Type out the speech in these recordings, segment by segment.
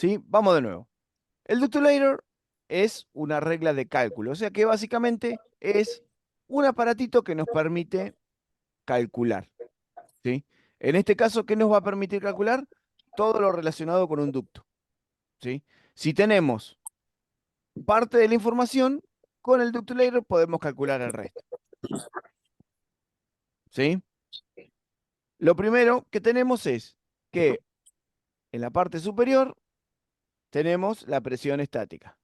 ¿Sí? Vamos de nuevo. El ductulator es una regla de cálculo, o sea que básicamente es un aparatito que nos permite calcular, ¿sí? En este caso, ¿qué nos va a permitir calcular? Todo lo relacionado con un ducto, ¿sí? Si tenemos parte de la información, con el ductulator podemos calcular el resto, ¿sí? Lo primero que tenemos es que en la parte superior tenemos la presión estática.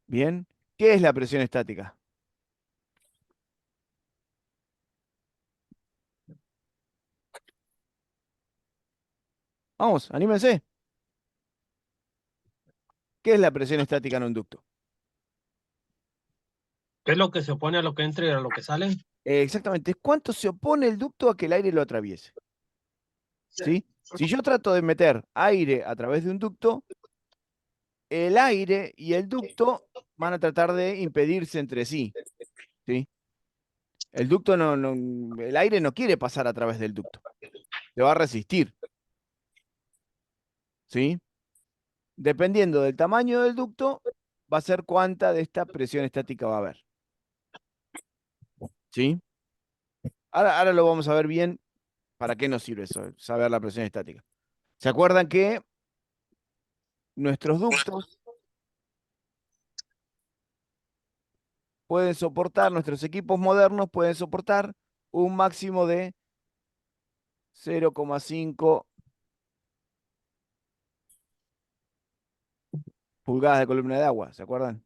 Bien, ¿qué es la presión estática? Vamos, anímense. ¿Qué es la presión estática en un ducto? ¿Qué es lo que se opone a lo que entra y a lo que sale? Exactamente, ¿cuánto se opone el ducto a que el aire lo atraviese? ¿Sí? Si yo trato de meter aire a través de un ducto, el aire y el ducto van a tratar de impedirse entre sí, ¿sí? El ducto el aire no quiere pasar a través del ducto, le va a resistir, ¿sí? Dependiendo del tamaño del ducto, va a ser cuánta de esta presión estática va a haber, ¿sí? Ahora lo vamos a ver bien para qué nos sirve eso, saber la presión estática. ¿Se acuerdan que nuestros ductos pueden soportar, nuestros equipos modernos pueden soportar un máximo de 0,5 pulgadas de columna de agua? ¿Se acuerdan?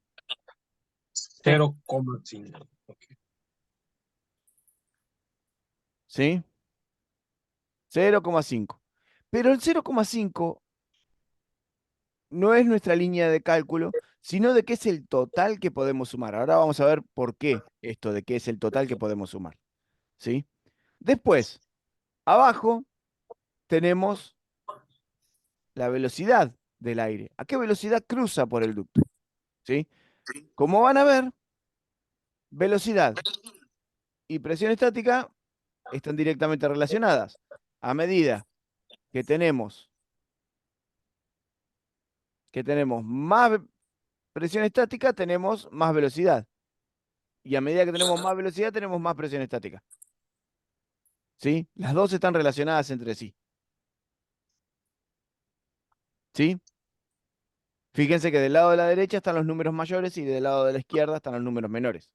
0,5. ¿Sí? 0,5. Pero el 0,5 no es nuestra línea de cálculo, sino de qué es el total que podemos sumar. Ahora vamos a ver por qué esto de qué es el total que podemos sumar. ¿Sí? Después, abajo tenemos la velocidad del aire. ¿A qué velocidad cruza por el ducto? ¿Sí? Como van a ver, velocidad y presión estática están directamente relacionadas. A medida que tenemos más presión estática, tenemos más velocidad. Y a medida que tenemos más velocidad, tenemos más presión estática. ¿Sí? Las dos están relacionadas entre sí. ¿Sí? Fíjense que del lado de la derecha están los números mayores y del lado de la izquierda están los números menores.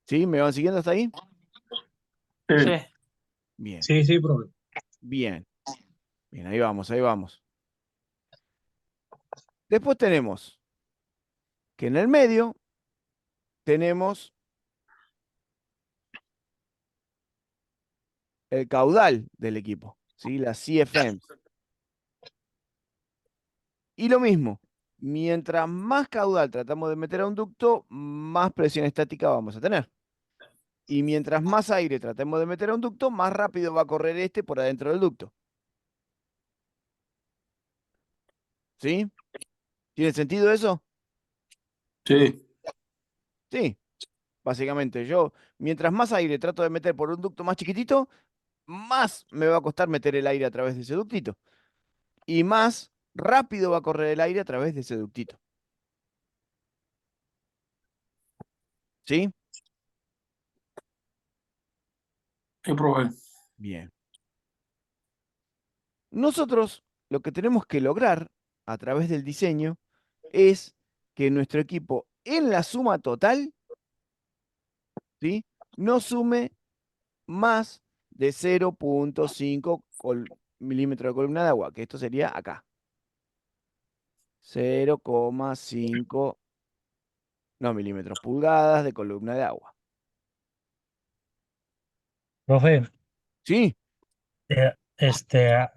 ¿Sí? ¿Me van siguiendo hasta ahí? Sí, Bien, sí, sí, profe. bien, bien, ahí vamos, ahí vamos. Después tenemos que en el medio tenemos el caudal del equipo, ¿sí? Las CFMs. Y lo mismo, mientras más caudal tratamos de meter a un ducto, más presión estática vamos a tener. Y mientras más aire tratemos de meter a un ducto, más rápido va a correr este por adentro del ducto. ¿Sí? ¿Tiene sentido eso? Sí, Sí, básicamente yo, mientras más aire trato de meter por un ducto más chiquitito, más me va a costar meter el aire a través de ese ductito. Y más rápido va a correr el aire a través de ese ductito. ¿Sí? sí, profe. Bien. Nosotros lo que tenemos que lograr a través del diseño es que nuestro equipo en la suma total, ¿sí? No sume más de 0,5 milímetros de columna de agua, que esto sería acá. 0,5, no milímetros, pulgadas de columna de agua. Profe, ¿Sí?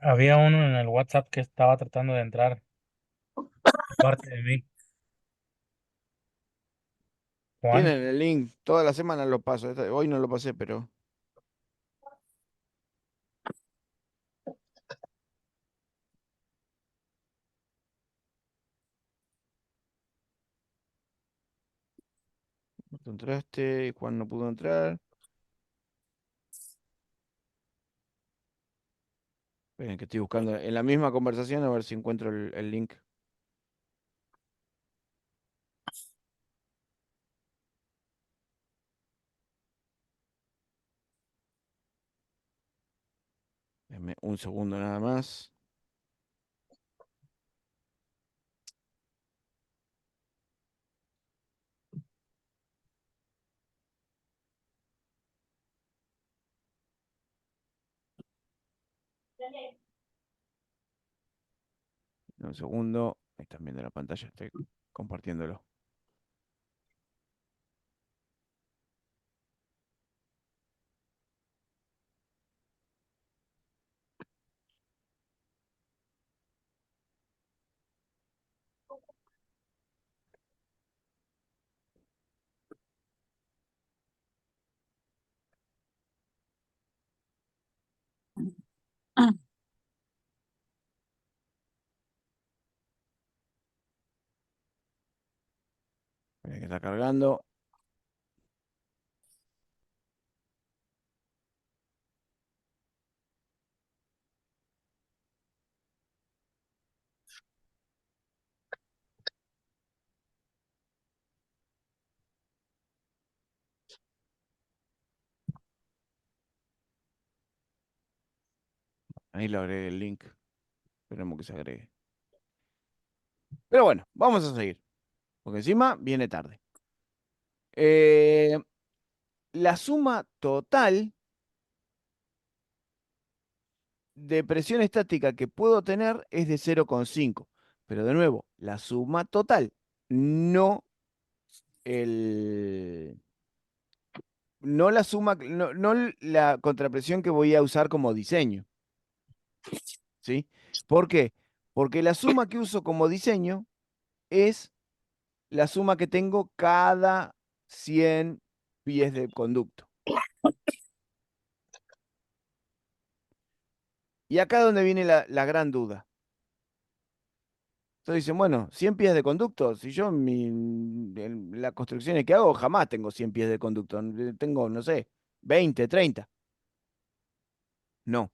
había uno en el WhatsApp que estaba tratando de entrar de parte de mí, Juan. Tienen el link, toda la semana lo paso. Hoy no lo pasé, pero... Tú entraste, Juan no pudo entrar. Esperen, que estoy buscando en la misma conversación a ver si encuentro el link. Denme un segundo nada más. Un segundo. Ahí están viendo la pantalla, estoy compartiéndolo. Esperen que está cargando. Ahí le agregué el link. Esperemos que se agregue. Pero bueno, vamos a seguir. Porque encima viene tarde. La suma total de presión estática que puedo tener es de 0,5. Pero de nuevo, la suma total, no el, no la suma, no la contrapresión que voy a usar como diseño. ¿Sí? ¿Por qué? Porque la suma que uso como diseño es la suma que tengo cada 100 pies de conducto. Y acá es donde viene la gran duda. Entonces dicen, bueno, 100 pies de conducto, si yo en las construcciones que hago jamás tengo 100 pies de conducto, tengo, no sé, 20, 30. No,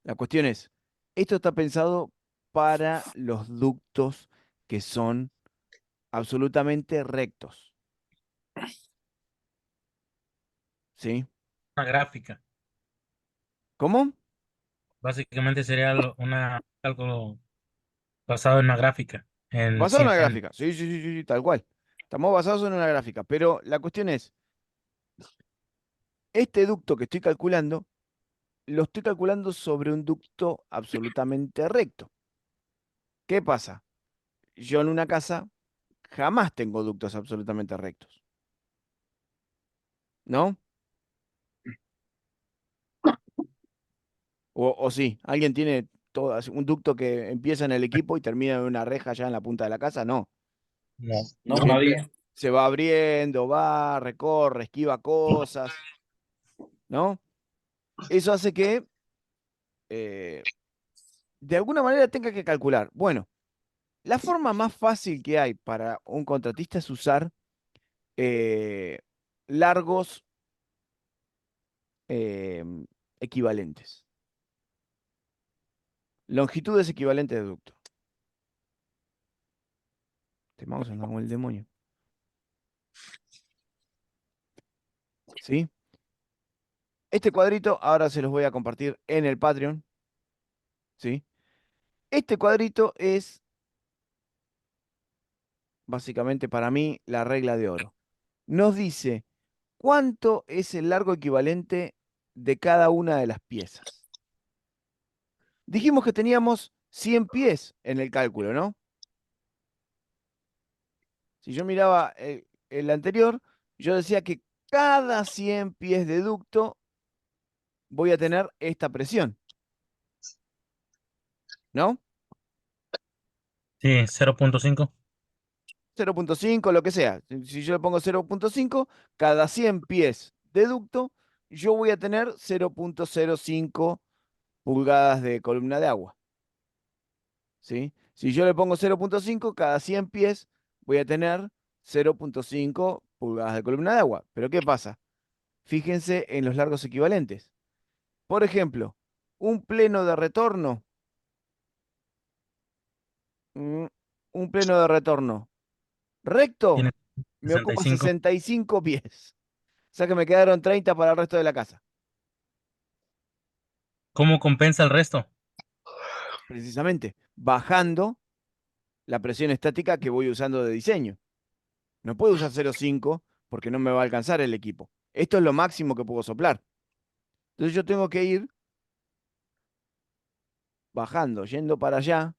la cuestión es, esto está pensado para los ductos que son absolutamente rectos. ¿Sí? Una gráfica. ¿Cómo? Básicamente sería algo basado en una gráfica. Basado en una gráfica. Sí, sí, sí, sí, sí, tal cual. Estamos basados en una gráfica, pero la cuestión es, este ducto que estoy calculando, lo estoy calculando sobre un ducto absolutamente recto. ¿Qué pasa? Yo en una casa jamás tengo ductos absolutamente rectos, ¿no? O sí, ¿alguien tiene todo, un ducto que empieza en el equipo y termina en una reja ya en la punta de la casa? No. No, No, Siempre nadie. se va abriendo, va, recorre, esquiva cosas, ¿no? Eso hace que eh, de alguna manera tenga que calcular. Bueno, la forma más fácil que hay para un contratista es usar eh, largos eh, equivalentes. Longitudes equivalentes de ducto. Este mouse anda como el demonio. ¿Sí? Este cuadrito ahora se los voy a compartir en el Patreon. ¿Sí? Este cuadrito es básicamente para mí la regla de oro. Nos dice cuánto es el largo equivalente de cada una de las piezas. Dijimos que teníamos 100 pies en el cálculo, ¿no? Si yo miraba el anterior, yo decía que cada 100 pies de ducto voy a tener esta presión, ¿no? Sí, 0.5. 0,5, lo que sea. Si yo le pongo 0,5, cada 100 pies de ducto, yo voy a tener 0,05 pulgadas de columna de agua. ¿Sí? Si yo le pongo 0,5, cada 100 pies voy a tener 0,5 pulgadas de columna de agua. Pero ¿qué pasa? Fíjense en los largos equivalentes. Por ejemplo, un pleno de retorno Mm, un pleno de retorno recto Tiene me ocupa 65. 65 pies. O sea que me quedaron 30 para el resto de la casa. ¿Cómo compensa el resto? Precisamente, bajando la presión estática que voy usando de diseño. No puedo usar 0,5 porque no me va a alcanzar el equipo. Esto es lo máximo que puedo soplar. Entonces yo tengo que ir bajando, yendo para allá,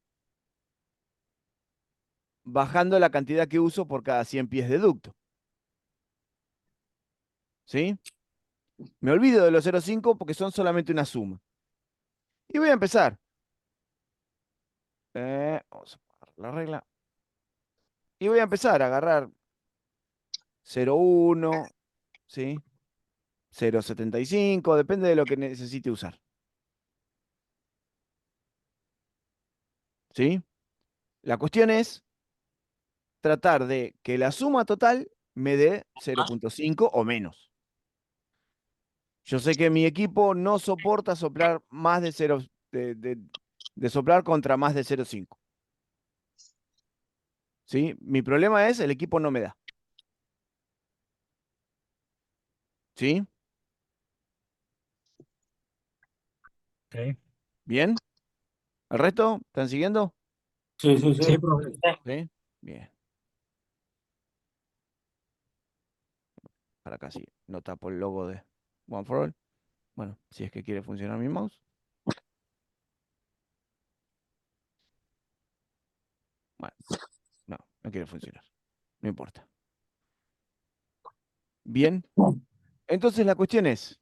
bajando la cantidad que uso por cada 100 pies de ducto. ¿Sí? Me olvido de los 0,5 porque son solamente una suma. Y voy a empezar. Vamos a apagar la regla. Y voy a empezar a agarrar 0,1, ¿sí? 0,75, depende de lo que necesite usar. ¿Sí? La cuestión es tratar de que la suma total me dé 0,5 o menos. Yo sé que mi equipo no soporta soplar más de 0, de soplar contra más de 0,5. ¿Sí? Mi problema es el equipo no me da. ¿Sí? Ok. ¿Bien? ¿El resto? ¿Están siguiendo? Sí, sí, Sí, sí. profe. ¿Sí? Bien. Para acá sí. No tapo el logo de One for All. Bueno, si es que quiere funcionar mi mouse. Bueno, no, no quiere funcionar. No importa. Bien. Entonces la cuestión es,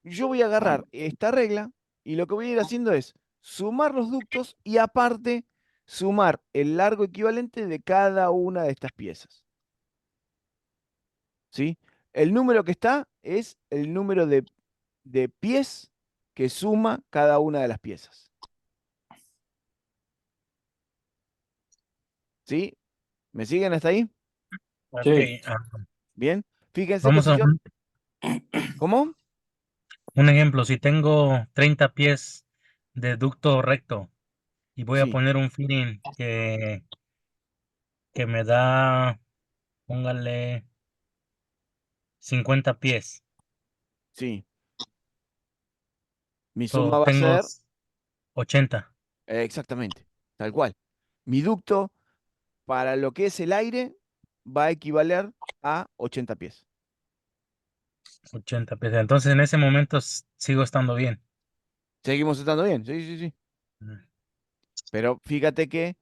yo voy a agarrar esta regla y lo que voy a ir haciendo es sumar los ductos y aparte sumar el largo equivalente de cada una de estas piezas. ¿Sí? El número que está es el número de pies que suma cada una de las piezas. ¿Sí? ¿Me siguen hasta ahí? Ok, Sí. Bien. Fíjense que vamos si a yo... ¿Cómo? un ejemplo. Si tengo 30 pies de ducto recto y voy a Sí, poner un fitting que me da, póngale 50 pies. sí. Mi suma So, va a tengo ser 80, exactamente, tal cual. Mi ducto para lo que es el aire va a equivaler a 80 pies. 80 pies. Entonces en ese momento sigo estando bien. ¿Seguimos estando bien? Sí, sí, sí. Mm. Pero fíjate que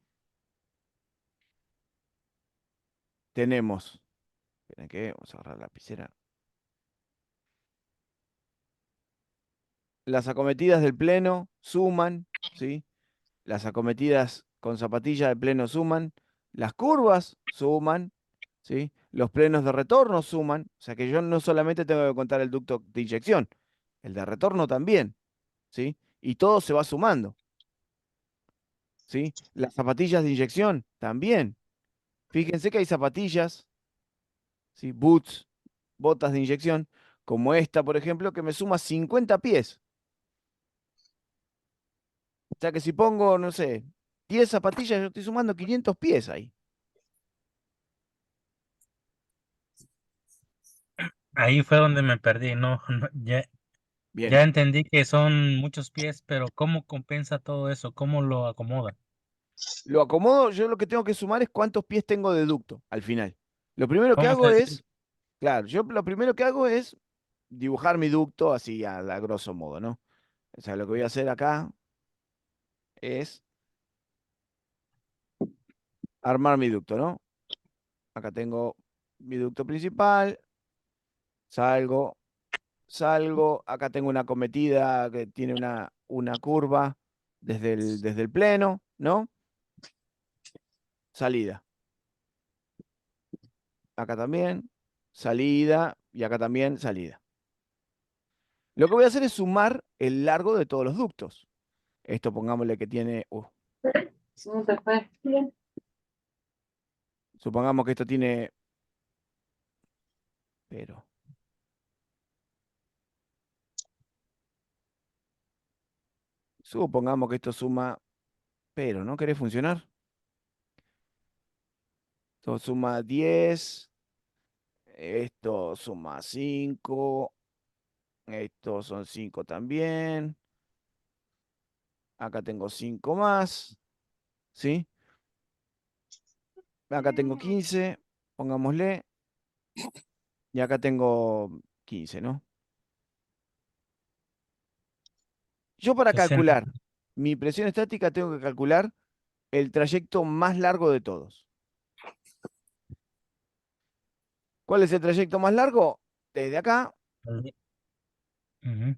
tenemos... Esperen que vamos a agarrar la lapicera. Las acometidas del pleno suman, ¿sí? Las acometidas con zapatilla de pleno suman. Las curvas suman, ¿sí? Los plenos de retorno suman. O sea que yo no solamente tengo que contar el ducto de inyección, el de retorno también, ¿sí? Y todo se va sumando, ¿sí? Las zapatillas de inyección también. Fíjense que hay zapatillas, ¿sí? Boots, botas de inyección, como esta, por ejemplo, que me suma 50 pies. O sea que si pongo, no sé, 10 zapatillas, yo estoy sumando 500 pies ahí. Ahí fue donde me perdí. No, ya Bien. entendí que son muchos pies, pero ¿cómo compensa todo eso? ¿Cómo lo acomoda? Lo acomodo, yo lo que tengo que sumar es cuántos pies tengo de ducto al final. Lo primero que Vamos a hago decir, es, claro, yo lo primero que hago es dibujar mi ducto así a grosso modo, ¿no? O sea, lo que voy a hacer acá es armar mi ducto, ¿no? Acá tengo mi ducto principal, salgo, salgo, acá tengo una cometida que tiene una curva desde el pleno, ¿no? Salida. Acá también, salida, y acá también, salida. Lo que voy a hacer es sumar el largo de todos los ductos. Esto pongámosle que tiene, ¿Cómo te fue? Bien. supongamos que esto tiene, pero, supongamos que esto suma pero no querés funcionar. Esto suma 10. Esto suma 5. Estos son 5 también. Acá tengo 5 más. ¿Sí? Acá tengo 15. Pongámosle. Y acá tengo 15, ¿no? Yo para 60. calcular mi presión estática tengo que calcular el trayecto más largo de todos. ¿Cuál es el trayecto más largo? Desde acá Ujú.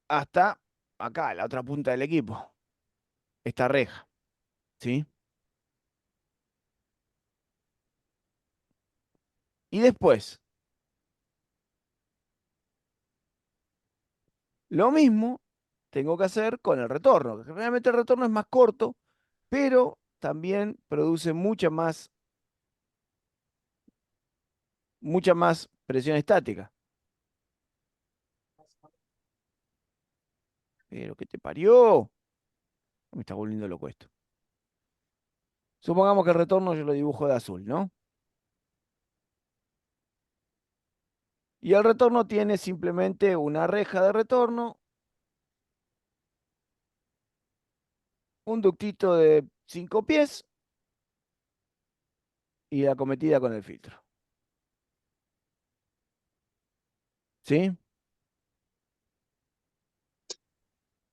hasta acá, la otra punta del equipo. Esta reja. ¿Sí? Y después, lo mismo tengo que hacer con el retorno. Que realmente el retorno es más corto, pero también produce mucha más presión estática. Pero ¿qué te parió? Me está volviendo loco esto. Supongamos que el retorno yo lo dibujo de azul, ¿no? Y el retorno tiene simplemente una reja de retorno, un ductito de 5 pies y la cometida con el filtro. ¿Sí?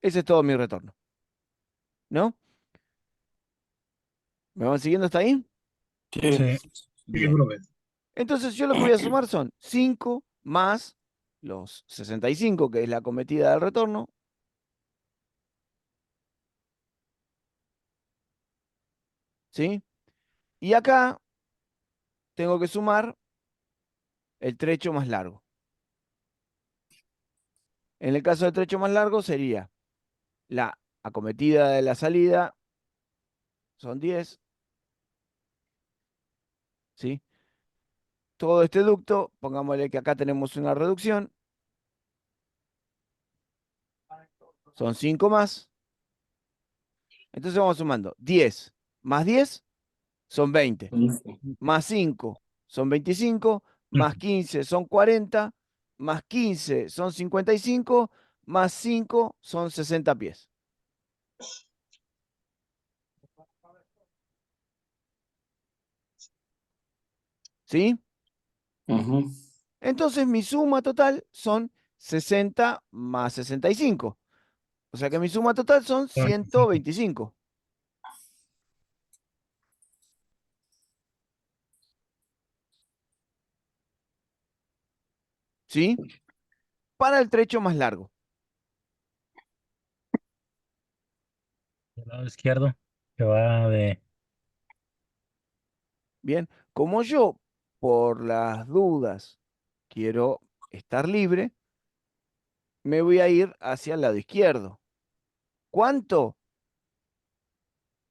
Ese es todo mi retorno. ¿No? ¿Me van siguiendo hasta ahí? Sí. Sí. Sí, Bien. profe. Entonces yo lo que voy a sumar son 5 más los 65, que es la cometida del retorno. ¿Sí? Y acá tengo que sumar el trecho más largo. En el caso del trecho más largo sería la acometida de la salida, son 10, ¿sí? Todo este ducto, pongámosle que acá tenemos una reducción, son 5 más. Entonces vamos sumando 10 más 10 son 20, más 5 son 25, más 15 son 40, más 15 son 55, más 5 son 60 pies. ¿Sí? Ujú. Entonces mi suma total son 60 más 65. O sea que mi suma total son 95. 125. ¿Sí? Para el trecho más largo. Del lado izquierdo, que va de. Bien, como yo, por las dudas, quiero estar libre, me voy a ir hacia el lado izquierdo. ¿Cuánto?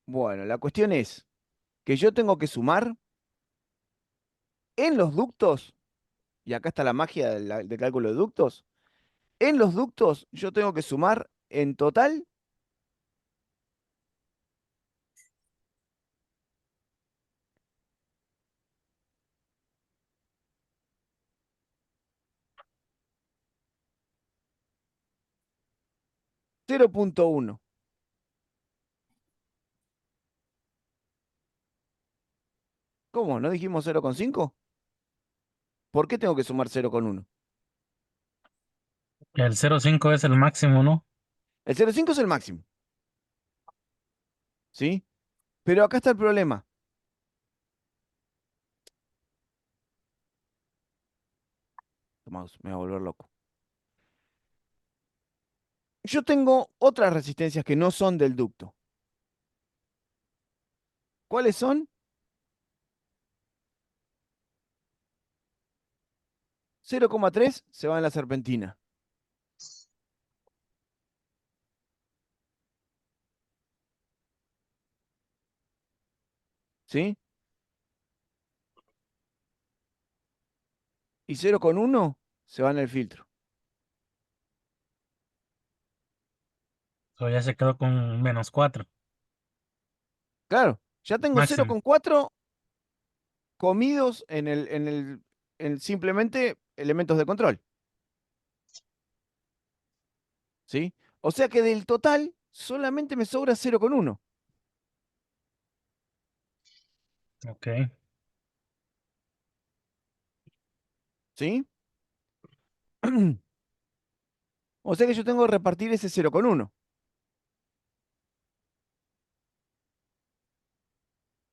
Bueno, la cuestión es que yo tengo que sumar en los ductos, y acá está la magia de cálculo de ductos, en los ductos yo tengo que sumar en total 0,1. ¿Cómo? ¿No dijimos 0,5? ¿Por qué tengo que sumar 0,1? El 0,5 es el máximo, ¿no? El 0,5 es el máximo, ¿sí? Pero acá está el problema. Tomaos, me va a volver loco. Yo tengo otras resistencias que no son del ducto. ¿Cuáles son? 0,3 se va en la serpentina. ¿Sí? Y 0,1 se va en el filtro. O ya se quedó con -4. Claro, ya tengo Máximo. 0,4 comidos en simplemente elementos de control. ¿Sí? O sea que del total solamente me sobra 0,1. Ok. ¿Sí? O sea que yo tengo que repartir ese 0,1.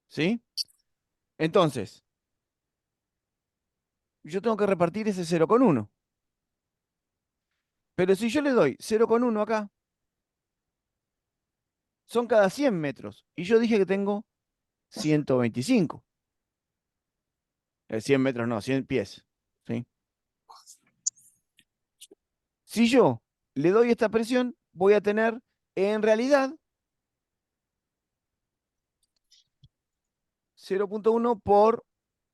¿Sí? Entonces, yo tengo que repartir ese 0,1. Pero si yo le doy 0,1 acá, son cada 100 metros. Y yo dije que tengo 125. 100 metros no, 100 pies. ¿Sí? Si yo le doy esta presión, voy a tener en realidad 0,1 por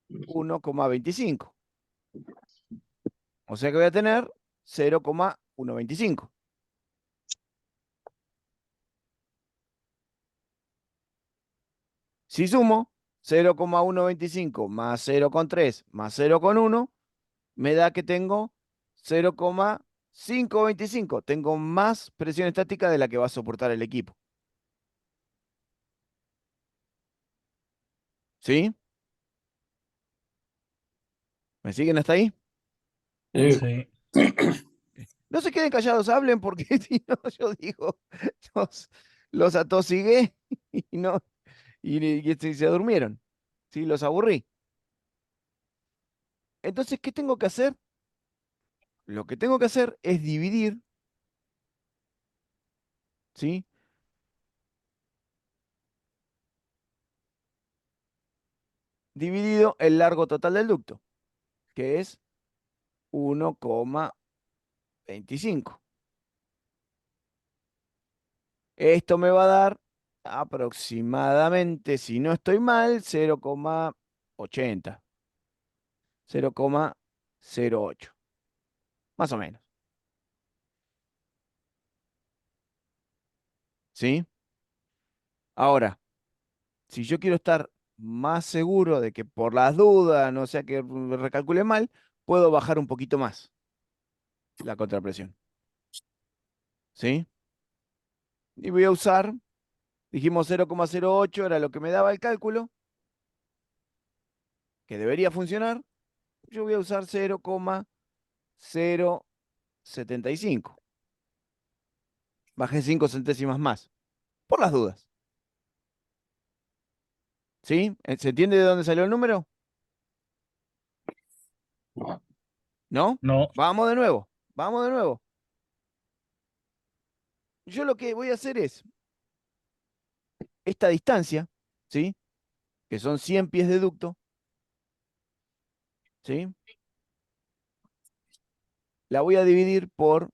1,25. O sea que voy a tener 0,125. Si sumo 0,125 más 0,3 más 0,1, me da que tengo 0,525. Tengo más presión estática de la que va a soportar el equipo. ¿Sí? ¿Me siguen hasta ahí? Sí. No se queden callados, hablen, porque si no, yo digo, los, los atosigué y no, y se durmieron. Sí, los aburrí. Entonces, ¿qué tengo que hacer? Lo que tengo que hacer es dividir, ¿sí? Dividido el largo total del ducto, que es 1,25. Esto me va a dar aproximadamente, si no estoy mal, 0,80, 0,08, más o menos. ¿Sí? Ahora, si yo quiero estar más seguro de que por las dudas, no sea que recalcule mal, puedo bajar un poquito más la contrapresión. ¿Sí? Y voy a usar, dijimos 0,08 era lo que me daba el cálculo, que debería funcionar. Yo voy a usar 0,075. Bajé 5 centésimas más, por las dudas. ¿Sí? ¿Se entiende de dónde salió el número? ¿No? No. Vamos de nuevo, vamos de nuevo. Yo lo que voy a hacer es esta distancia, ¿sí? Que son 100 pies de ducto, ¿sí? La voy a dividir por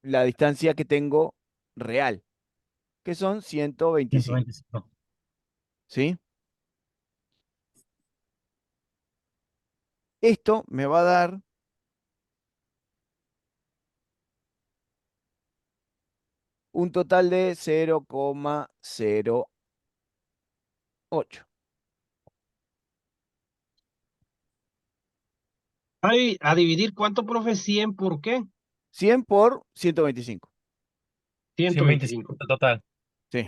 la distancia que tengo real, que son 125, 125. ¿sí? Esto me va a dar un total de 0,08. Ay, a dividir cuánto, profe, 100 por qué? 100 por 125. 125 125. en total. Sí.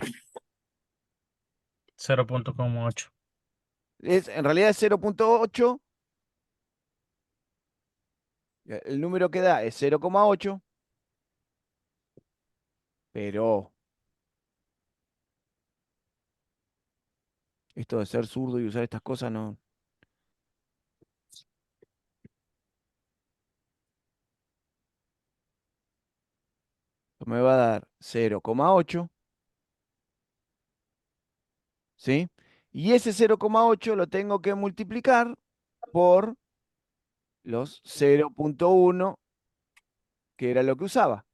0,8. En realidad es 0,8. El número que da es 0,8. Pero esto de ser zurdo y usar estas cosas no. Me va a dar 0,8. ¿Sí? Y ese 0,8 lo tengo que multiplicar por los 0,1, que era lo que usaba,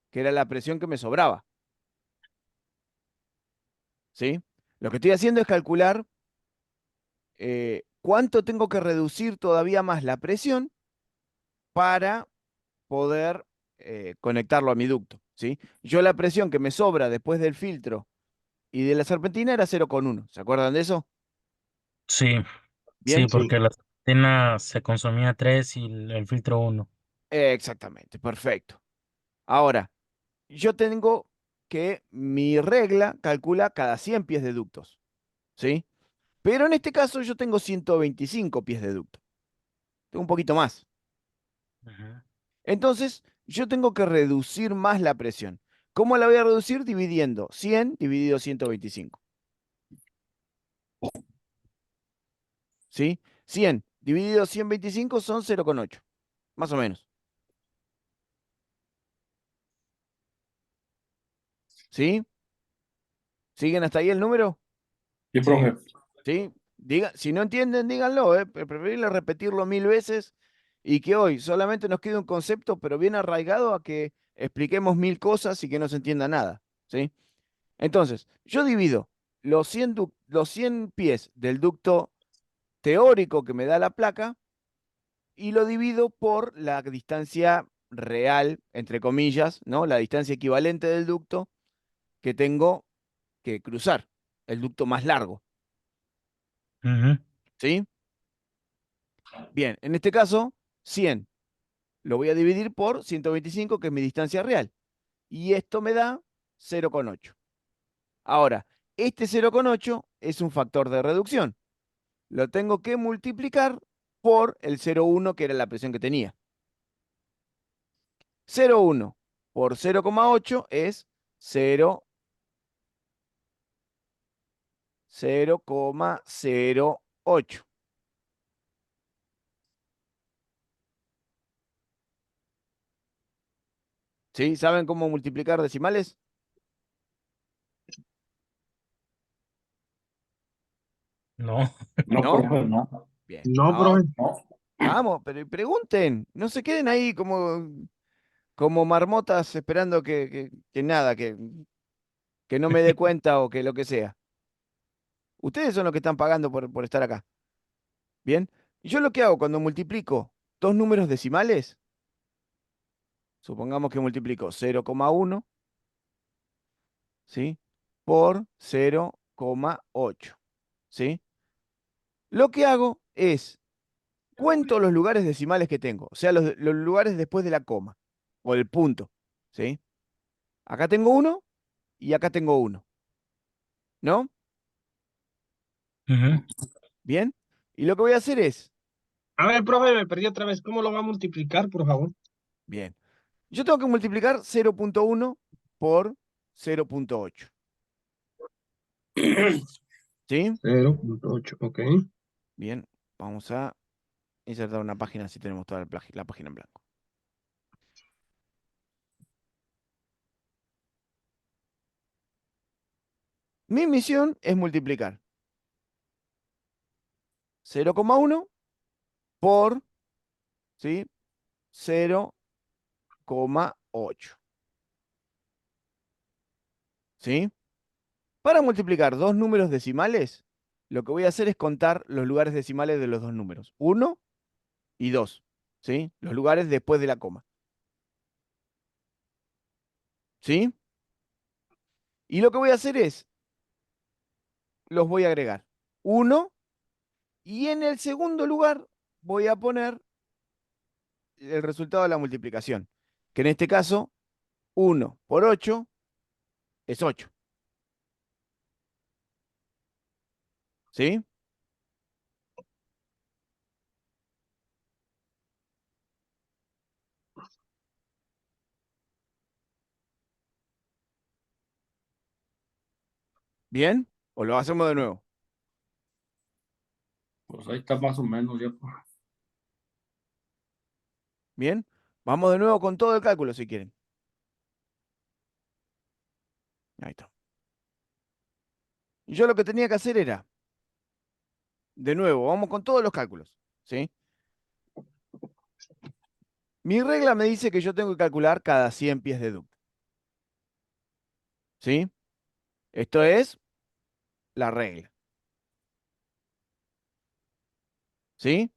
que era la presión que me sobraba. ¿Sí? Lo que estoy haciendo es calcular cuánto tengo que reducir todavía más la presión para poder conectarlo a mi ducto. ¿Sí? Yo la presión que me sobra después del filtro Y de la serpentina era 0,1. ¿Se acuerdan de eso? Sí, Bien. sí, porque la sartén se consumía 3 y el filtro 1. Exactamente, perfecto. Ahora, yo tengo que mi regla calcula cada 100 pies de ductos, ¿sí? Pero en este caso yo tengo 125 pies de ducto. Tengo un poquito más. Entonces, yo tengo que reducir más la presión. ¿Cómo la voy a reducir? Dividiendo 100 dividido 125. ¿Sí? 100 dividido 125 son 0,8. Más o menos. ¿Sí? ¿Siguen hasta ahí el número? Sí, Sí. profe. ¿Sí? Si no entienden, díganlo, ¿eh? Preferible repetirlo 1000 veces y que hoy solamente nos quede un concepto, pero bien arraigado a que expliquemos 1000 cosas y que no se entienda nada. ¿Sí? Entonces, yo divido los 100 pies del ducto teórico que me da la placa y lo divido por la distancia real, entre comillas, ¿no? La distancia equivalente del ducto que tengo que cruzar, el ducto más largo. Ujú. ¿Sí? Bien, en este caso, 100 lo voy a dividir por 125, que es mi distancia real. Y esto me da 0,8. Ahora, este 0,8 es un factor de reducción. Lo tengo que multiplicar por el 0,1, que era la presión que tenía. 0,1 por 0,8 es 0,08. ¿Sí? ¿Saben cómo multiplicar decimales? No, No, ¿No? profe, no. Bien. No, profe. No. Vamos, pero pregunten. No se queden ahí como marmotas esperando que nada, que no me dé cuenta o que lo que sea. Ustedes son los que están pagando por estar acá. Bien. Y yo lo que hago cuando multiplico dos números decimales, supongamos que multiplico 0,1, ¿sí? Por 0,8, ¿sí? Lo que hago es cuento los lugares decimales que tengo, o sea, los lugares después de la coma o el punto, ¿sí? Acá tengo uno y acá tengo uno, ¿no? ujú. Bien. Y lo que voy a hacer es, A ver, profe, me perdí otra vez. ¿Cómo lo va a multiplicar, por favor? bien, yo tengo que multiplicar 0,1 por 0,8, ¿sí? 0,8, ok. Bien, vamos a insertar una página así tenemos toda la página en blanco. Mi misión es multiplicar 0,1 por, ¿sí? 0,8, ¿sí? Para multiplicar dos números decimales, lo que voy a hacer es contar los lugares decimales de los dos números, 1 y 2, ¿sí? Los lugares después de la coma, ¿sí? Y lo que voy a hacer es, los voy a agregar, 1, y en el segundo lugar voy a poner el resultado de la multiplicación, que en este caso, 1 por 8 es 8, ¿sí? ¿Bien? ¿O lo hacemos de nuevo? Pues ahí está más o menos ya, profe. ¿Bien? Vamos de nuevo con todo el cálculo si quieren. Ahí está. Y yo lo que tenía que hacer era, de nuevo, vamos con todos los cálculos, ¿sí? Mi regla me dice que yo tengo que calcular cada 100 pies de ducto, ¿sí? Esto es la regla, ¿sí?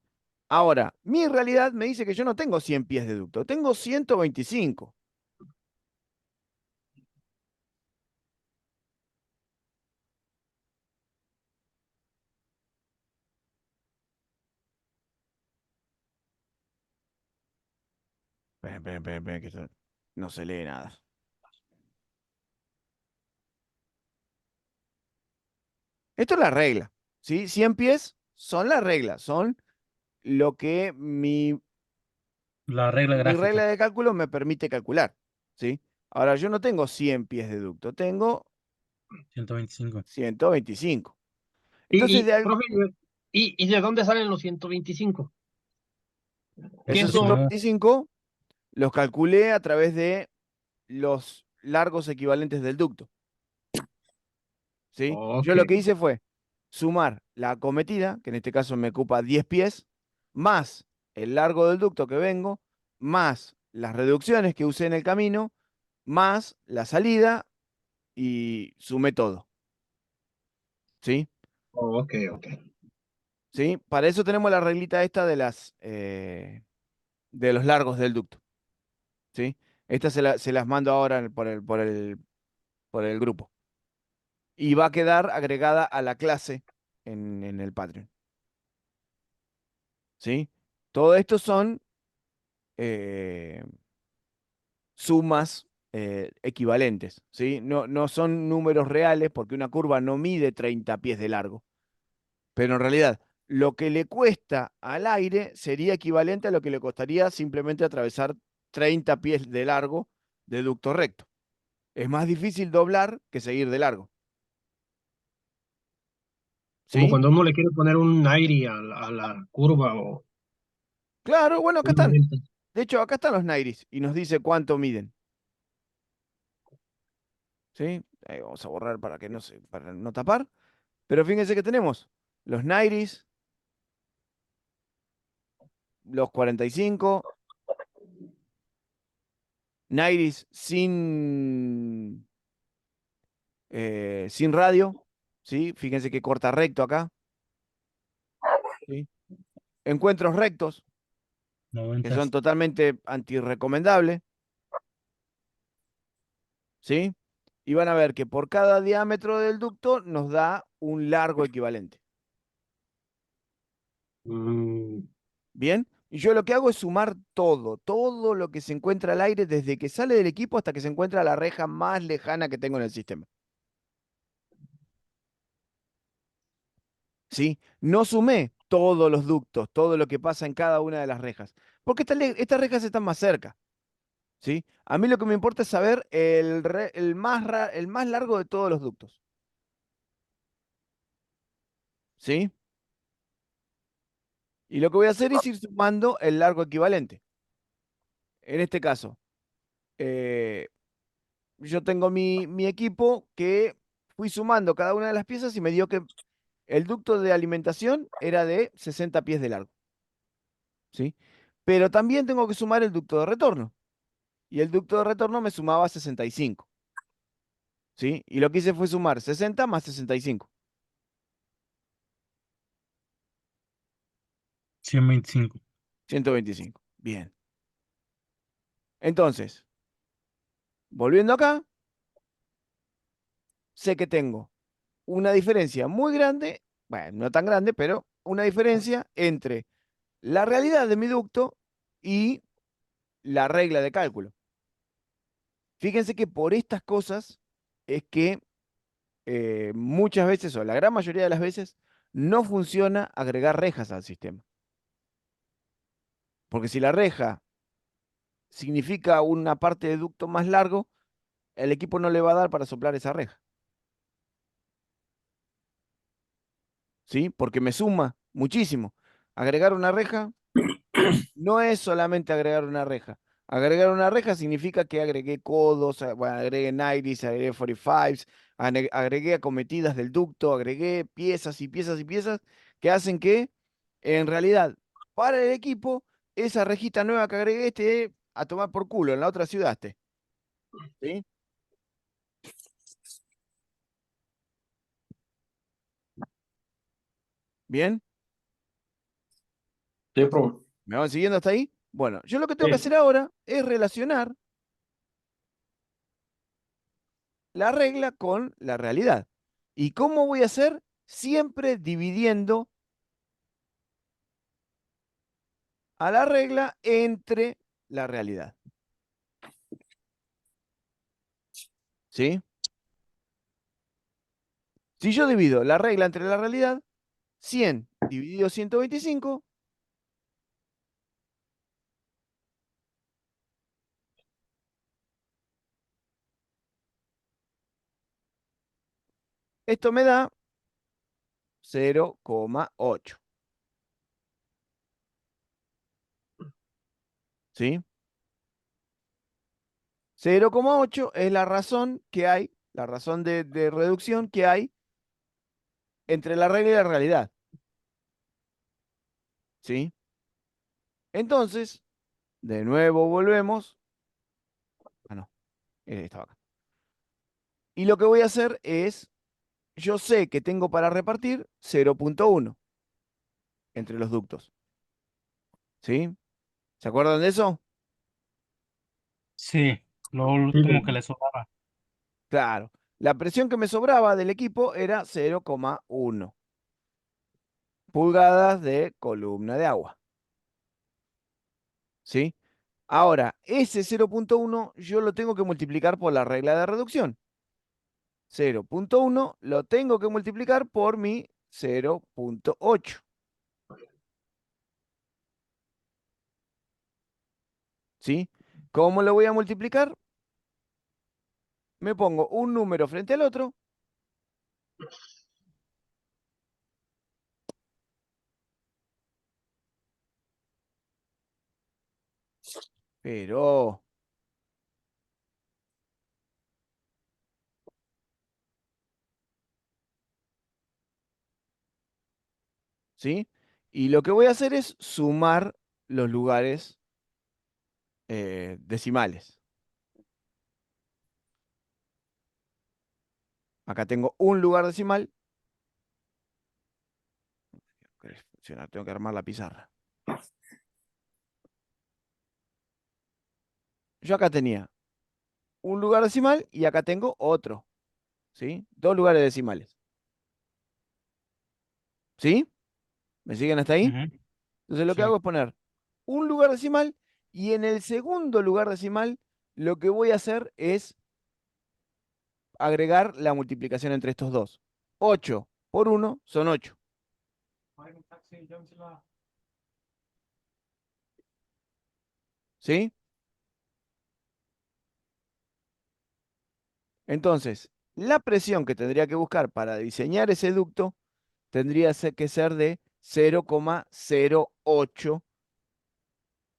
Ahora, mi realidad me dice que yo no tengo 100 pies de ducto, tengo 125. esperen, que esto no se lee nada. Esto es la regla, ¿sí? 100 pies son la regla, son lo que La regla mi gráfica. regla de cálculo me permite calcular, ¿sí? Ahora, yo no tengo 100 pies de ducto, tengo 125. 125. Entonces, Profe, ¿y de dónde salen los 125? ¿Qué esos Eso son? sumó. 125 los calculé a través de los largos equivalentes del ducto, ¿sí? Yo Ok. lo que hice fue sumar la acometida, que en este caso me ocupa 10 pies, más el largo del ducto que vengo, más las reducciones que usé en el camino, más la salida y sumé todo, ¿sí? Ok, ok. ¿Sí? Para eso tenemos la reglita esta de los largos del ducto, ¿sí? Estas se las mando ahora por el grupo. Y va a quedar agregada a la clase en el Patreon, ¿sí? Todo esto son eh, sumas equivalentes, ¿sí? No son números reales porque una curva no mide 30 pies de largo, pero en realidad lo que le cuesta al aire sería equivalente a lo que le costaría simplemente atravesar 30 pies de largo de ducto recto. Es más difícil doblar que seguir de largo, Como ¿sí? cuando uno le quiere poner un aire a la curva o Claro, bueno, acá una están. venta. De hecho, acá están los Nairis y nos dice cuánto miden, ¿sí? Ahí vamos a borrar para que no se, para no tapar. Pero fíjense que tenemos los Nairis, los 45, Nairis sin radio, ¿sí? Fíjense que corta recto acá, ¿sí? Encuentros rectos, que 90. son totalmente antirrecomendables, ¿sí? Y van a ver que por cada diámetro del ducto nos da un largo equivalente. Mm, ¿Bien? Y yo lo que hago es sumar todo lo que se encuentra al aire desde que sale del equipo hasta que se encuentra la reja más lejana que tengo en el sistema. ¿Sí? No sumé todos los ductos, todo lo que pasa en cada una de las rejas, porque estas rejas están más cerca. ¿Sí? A mí lo que me importa es saber el más largo de todos los ductos. ¿Sí? Y lo que voy a hacer es ir sumando el largo equivalente. En este caso, eh, yo tengo mi equipo que fui sumando cada una de las piezas y me dio que el ducto de alimentación era de 60 pies de largo, ¿sí? Pero también tengo que sumar el ducto de retorno. Y el ducto de retorno me sumaba 65, ¿sí? Y lo que hice fue sumar 60 más 65. 125. 125. Bien. Entonces, volviendo acá, sé que tengo una diferencia muy grande, bueno, no tan grande, pero una diferencia entre la realidad de mi ducto y la regla de cálculo. Fíjense que por estas cosas es que muchas veces, o la gran mayoría de las veces, no funciona agregar rejas al sistema. Porque si la reja significa una parte de ducto más largo, el equipo no le va a dar para soplar esa reja. ¿Sí? Porque me suma muchísimo. Agregar una reja no es solamente agregar una reja. Agregar una reja significa que agregué codos, bueno, agregué 90s, agregué 45s, agregué acometidas del ducto, agregué piezas y piezas y piezas que hacen que, en realidad, para el equipo, esa rejita nueva que agregué esté a tomar por culo, en la otra ciudad esté. ¿Sí? ¿Bien? Sí, profe. ¿Me van siguiendo hasta ahí? Bueno, yo lo que tengo que Sí. hacer ahora es relacionar la regla con la realidad. ¿Y cómo voy a hacer? Siempre dividiendo a la regla entre la realidad. ¿Sí? Si yo divido la regla entre la realidad, 100 dividido 125, esto me da 0,8. ¿Sí? 0,8 es la razón que hay, la razón de reducción que hay entre la regla y la realidad. ¿Sí? Entonces, de nuevo volvemos. Ah, no, estaba acá. Y lo que voy a hacer es, yo sé que tengo para repartir 0,1 entre los ductos. ¿Sí? ¿Se acuerdan de eso? Sí, lo Sí, último que le sobraba. Claro. La presión que me sobraba del equipo era 0,1 pulgadas de columna de agua. ¿Sí? Ahora, ese 0,1 yo lo tengo que multiplicar por la regla de reducción. 0,1 lo tengo que multiplicar por mi 0,8. ¿Sí? ¿Cómo lo voy a multiplicar? Me pongo un número frente al otro. Pero, ¿sí? Y lo que voy a hacer es sumar los lugares decimales. Acá tengo un lugar decimal. ¿Querés funcionar? Tengo que armar la pizarra. Yo acá tenía un lugar decimal y acá tengo otro. ¿Sí? Dos lugares decimales. ¿Sí? ¿Me siguen hasta ahí? Ujú. Entonces lo que Sí, hago es poner un lugar decimal y en el segundo lugar decimal lo que voy a hacer es agregar la multiplicación entre estos dos. 8 por 1 son 8. ¿Sí? Entonces, la presión que tendría que buscar para diseñar ese ducto tendría que ser de 0,08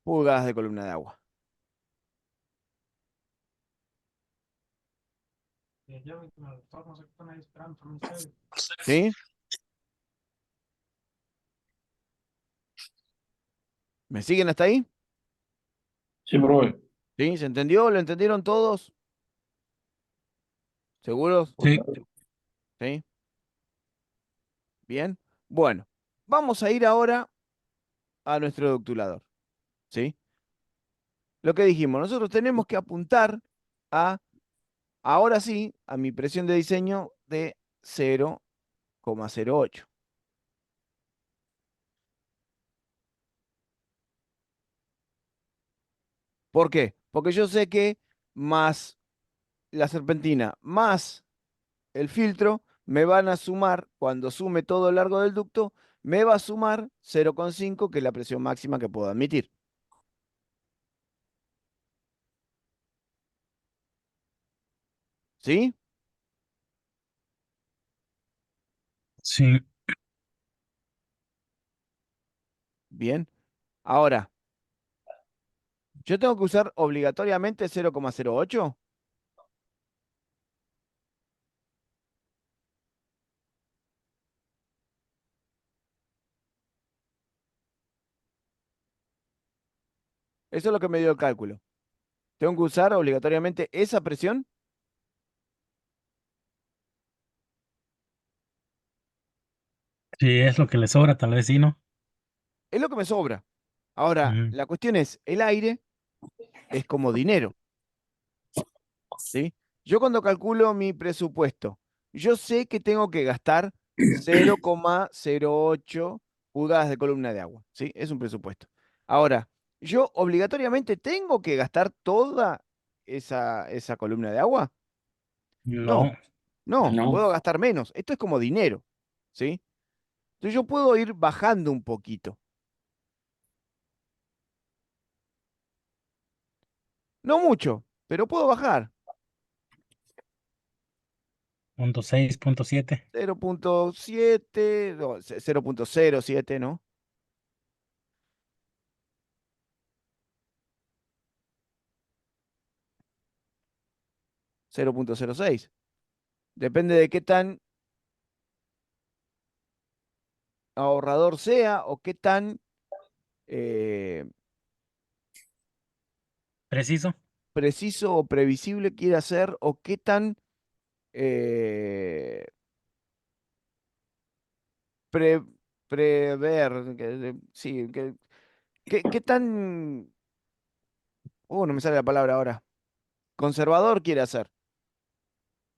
pulgadas de columna de agua. ¿Sí? ¿Me siguen hasta ahí? sí, profe. ¿Sí? ¿Se entendió? ¿Lo entendieron todos? ¿Seguros? sí, ¿Sí? Bien. Bueno, vamos a ir ahora a nuestro ductulador. ¿Sí? Lo que dijimos, nosotros tenemos que apuntar a, ahora sí, a mi presión de diseño de 0,08. ¿Por qué? Porque yo sé que más la serpentina más el filtro me van a sumar, cuando sume todo el largo del ducto, me va a sumar 0,5, que es la presión máxima que puedo admitir. ¿Sí? sí. Bien. Ahora, ¿yo tengo que usar obligatoriamente 0,08? Eso es lo que me dio el cálculo. ¿Tengo que usar obligatoriamente esa presión? Sí, es lo que le sobra, tal vez sí, ¿no? Es lo que me sobra. Ahora, Ujú. la cuestión es, el aire es como dinero, ¿sí? Yo cuando calculo mi presupuesto, yo sé que tengo que gastar 0,08 pulgadas de columna de agua, ¿sí? Es un presupuesto. Ahora, yo obligatoriamente tengo que gastar toda esa columna de agua. No, No, No. puedo gastar menos. Esto es como dinero, ¿sí? Entonces yo puedo ir bajando un poquito. No mucho, pero puedo bajar. 0.6, 0.7. 0.7, no, 0.07, ¿no? .06. Depende de qué tan ahorrador sea o qué tan eh, ¿Preciso? preciso o previsible quiera ser o qué tan eh, pre- prever, sí, qué tan, no me sale la palabra ahora, conservador quiere hacer.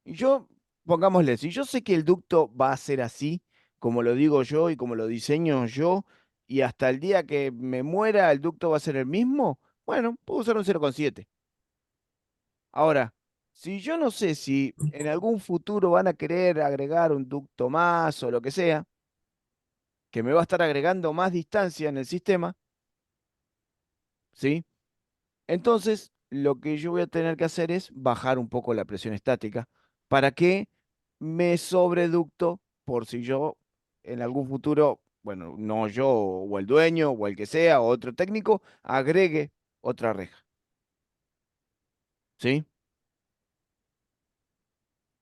Y yo, pongámosle, si yo sé que el ducto va a ser así, como lo digo yo y como lo diseño yo, y hasta el día que me muera el ducto va a ser el mismo, bueno, puedo usar un 0,7. Ahora, si yo no sé si en algún futuro van a querer agregar un ducto más o lo que sea, que me va a estar agregando más distancia en el sistema, ¿sí? Entonces, lo que yo voy a tener que hacer es bajar un poco la presión estática para que me sobreducto por si yo en algún futuro, bueno, no yo o el dueño o el que sea o otro técnico, agregue otra reja, ¿sí?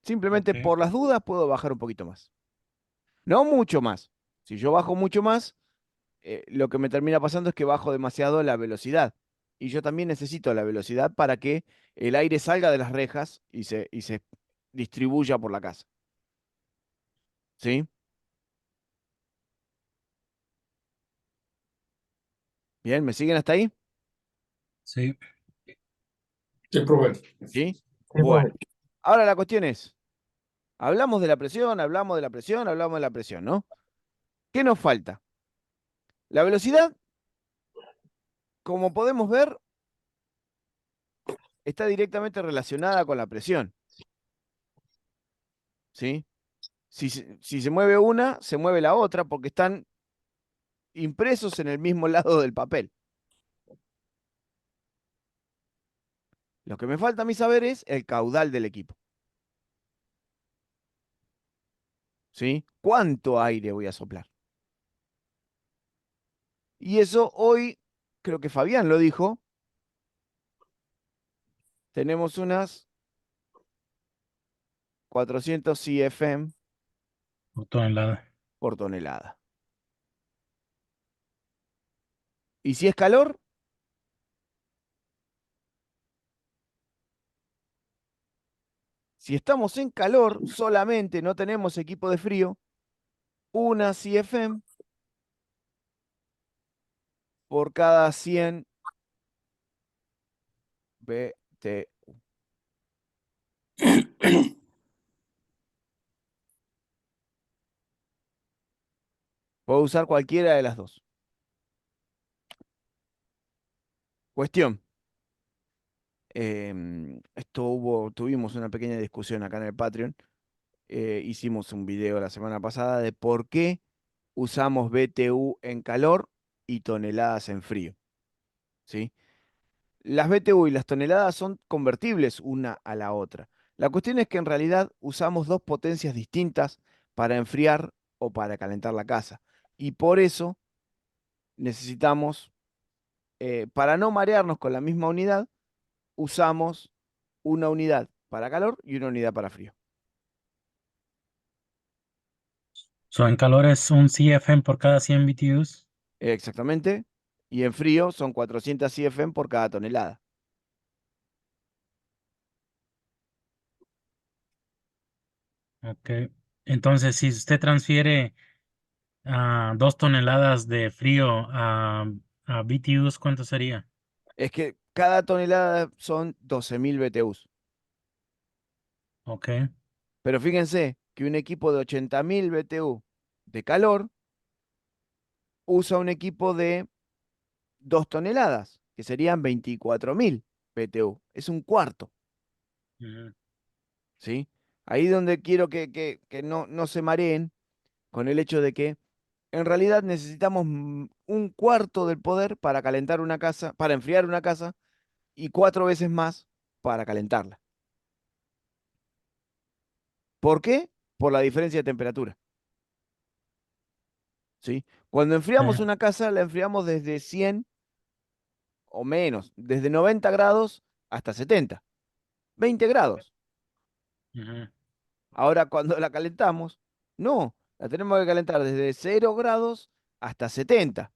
Simplemente Ok. por las dudas puedo bajar un poquito más. No mucho más. Si yo bajo mucho más, lo que me termina pasando es que bajo demasiado la velocidad. Y yo también necesito la velocidad para que el aire salga de las rejas y se distribuya por la casa. ¿Sí? Bien, ¿me siguen hasta ahí? Sí. Sí, profe. ¿Sí? Sí, Bueno, profe. ahora la cuestión es, hablamos de la presión, hablamos de la presión, hablamos de la presión, ¿no? ¿Qué nos falta? La velocidad, como podemos ver, está directamente relacionada con la presión. ¿Sí? Si se mueve una, se mueve la otra porque están impresos en el mismo lado del papel. Lo que me falta a mí saber es el caudal del equipo. ¿Sí? ¿Cuánto aire voy a soplar? Y eso hoy, creo que Fabián lo dijo, tenemos unas 400 CFM Por tonelada. por tonelada. Y si es calor, si estamos en calor, solamente no tenemos equipo de frío, una CFM por cada 100 BT. Puedo usar cualquiera de las dos. Cuestión. Tuvimos una pequeña discusión acá en el Patreon. Hicimos un video la semana pasada de por qué usamos BTU en calor y toneladas en frío. ¿Sí? Las BTU y las toneladas son convertibles una a la otra. La cuestión es que en realidad usamos dos potencias distintas para enfriar o para calentar la casa. Y por eso necesitamos, para no marearnos con la misma unidad, usamos una unidad para calor y una unidad para frío. So, en calor es un CFM por cada 100 BTUs. Exactamente. Y en frío son 400 CFM por cada tonelada. Ok. Entonces, si usted transfiere 2 toneladas de frío a BTUs, ¿cuánto sería? Es que cada tonelada son 12.000 BTUs. Ok. Pero fíjense que un equipo de 80.000 BTU de calor usa un equipo de 2 toneladas, que serían 24.000 BTU. Es un cuarto. Ujú. ¿sí? Ahí donde quiero que no se mareen con el hecho de que en realidad necesitamos un cuarto del poder para calentar una casa, para enfriar una casa, y 4 veces más para calentarla. ¿Por qué? Por la diferencia de temperatura. ¿Sí? Cuando enfriamos Sí. una casa, la enfriamos desde 100 o menos, desde 90 grados hasta 70, 20 grados. Ujú. Ahora, cuando la calentamos, no, la tenemos que calentar desde 0 grados hasta 70,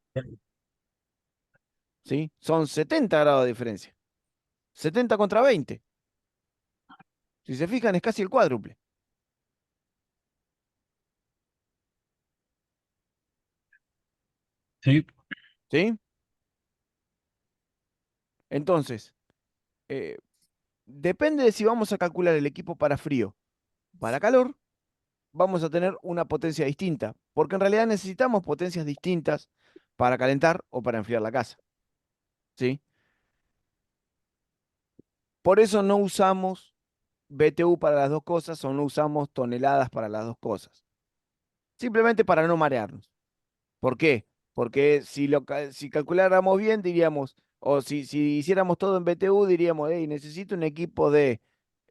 ¿sí? Son 70 grados de diferencia. 70 contra 20. Si se fijan, es casi el cuádruple, Sí, ¿sí? Entonces, eh, depende de si vamos a calcular el equipo para frío, para calor, vamos a tener una potencia distinta, porque en realidad necesitamos potencias distintas para calentar o para enfriar la casa, ¿sí? Por eso no usamos BTU para las dos cosas o no usamos toneladas para las dos cosas. Simplemente para no marearnos. ¿Por qué? Porque si calculáramos bien, diríamos, o si hiciéramos todo en BTU, diríamos, hey, necesito un equipo de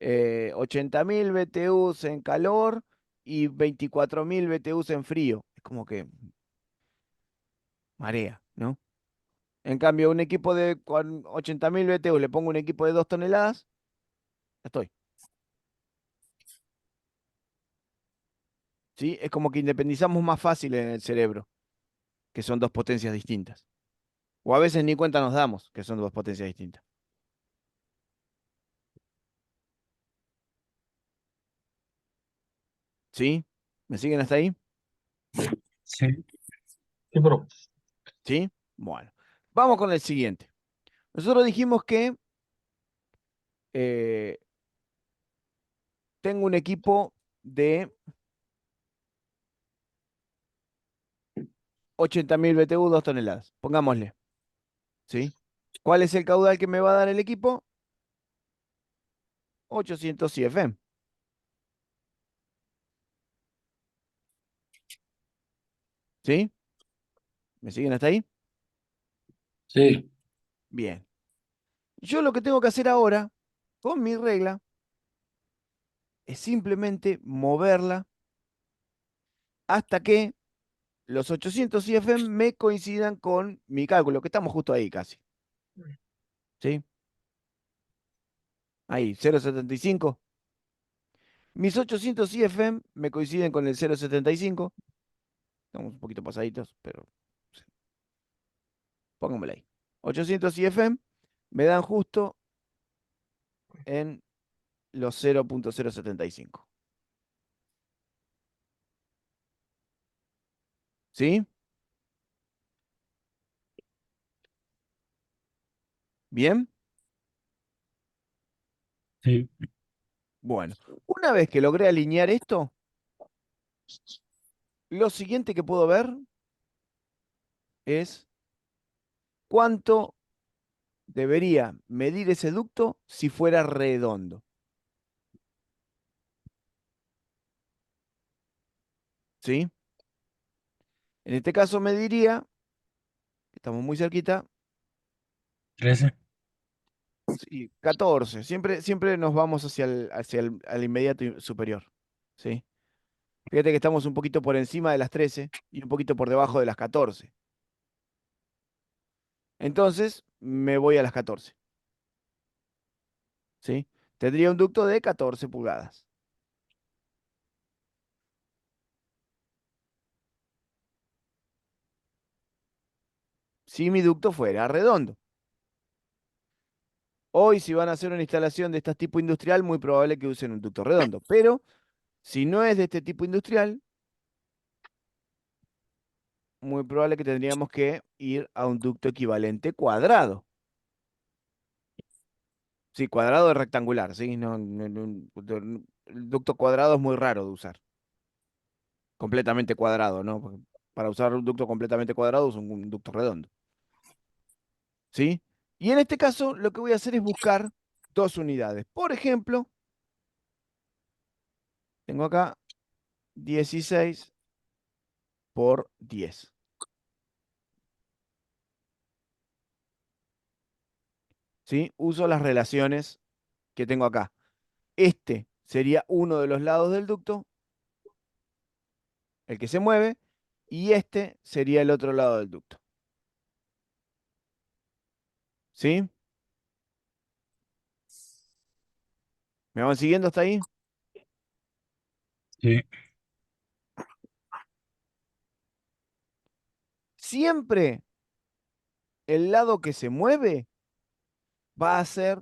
80.000 BTUs en calor y 24.000 BTUs en frío. Es como que marea, ¿no? En cambio, un equipo de con 80.000 BTUs, le pongo un equipo de 2 toneladas, ya estoy. ¿Sí? Es como que independizamos más fácil en el cerebro, que son dos potencias distintas. O a veces ni cuenta nos damos que son dos potencias distintas. ¿Sí? ¿Me siguen hasta ahí? sí, Sí, pero ¿Sí? Bueno, vamos con el siguiente. Nosotros dijimos que eh, tengo un equipo de 80.000 BTU, 2 toneladas. Pongámosle. ¿Sí? ¿Cuál es el caudal que me va a dar el equipo? 800 CFM. ¿Sí? ¿Me siguen hasta ahí? Sí. Bien. Yo lo que tengo que hacer ahora, con mi regla, es simplemente moverla hasta que los 800 CFM me coincidan con mi cálculo, que estamos justo ahí casi. ¿Sí? Ahí, 0,75. Mis 800 CFM me coinciden con el 0,75. Estamos un poquito pasaditos, pero sí, póngamela ahí. 800 CFM me dan justo en los 0,075. ¿Sí? ¿Bien? sí, Bueno, una vez que logré alinear esto, lo siguiente que puedo ver es cuánto debería medir ese ducto si fuera redondo. ¿Sí? En este caso mediría, estamos muy cerquita, 13. sí, 14. Siempre nos vamos hacia el al inmediato superior. ¿Sí? Fíjate que estamos un poquito por encima de las 13 y un poquito por debajo de las 14. Entonces, me voy a las 14. ¿Sí? Tendría un ducto de 14 pulgadas. Si mi ducto fuera redondo. Hoy, si van a hacer una instalación de este tipo industrial, muy probable que usen un ducto redondo. Pero si no es de este tipo industrial, muy probable que tendríamos que ir a un ducto equivalente cuadrado. Sí, cuadrado es rectangular, ¿sí? El ducto cuadrado es muy raro de usar. Completamente cuadrado, ¿no? Porque para usar un ducto completamente cuadrado es un ducto redondo. ¿Sí? Y en este caso, lo que voy a hacer es buscar dos unidades. Por ejemplo, Tengo acá 16 por 10. ¿Sí? Uso las relaciones que tengo acá. Este sería uno de los lados del ducto, el que se mueve, y este sería el otro lado del ducto. ¿Sí? ¿Me van siguiendo hasta ahí? Sí. Siempre el lado que se mueve va a ser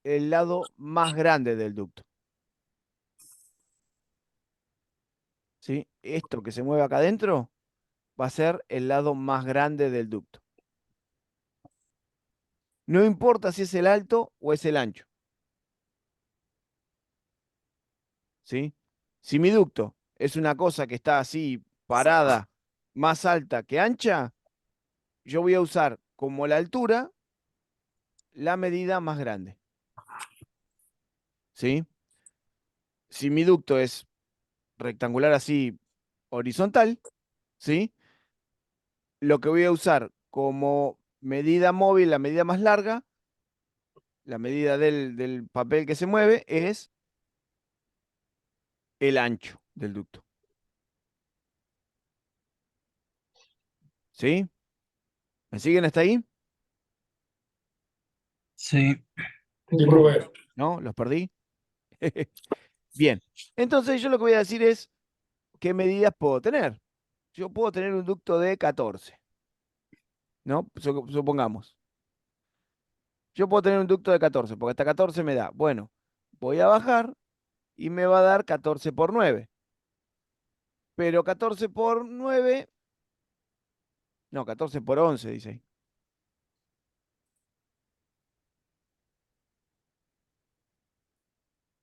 el lado más grande del ducto. ¿Sí? Esto que se mueve acá adentro va a ser el lado más grande del ducto. No importa si es el alto o es el ancho. ¿Sí? Si mi ducto es una cosa que está así parada, más alta que ancha, yo voy a usar como la altura la medida más grande. ¿Sí? Si mi ducto es rectangular así horizontal, ¿sí? Lo que voy a usar como medida móvil, la medida más larga, la medida del papel que se mueve, es el ancho del ducto. ¿Sí? ¿Me siguen hasta ahí? Sí. Sí, profe. ¿No? ¿Los perdí? Bien. Entonces yo lo que voy a decir es qué medidas puedo tener. Yo puedo tener un ducto de 14, ¿no? Supongamos. Yo puedo tener un ducto de 14, porque hasta 14 me da. Bueno, voy a bajar y me va a dar 14 por 9. Pero 14 por 9, no, 14 por 11, dice ahí.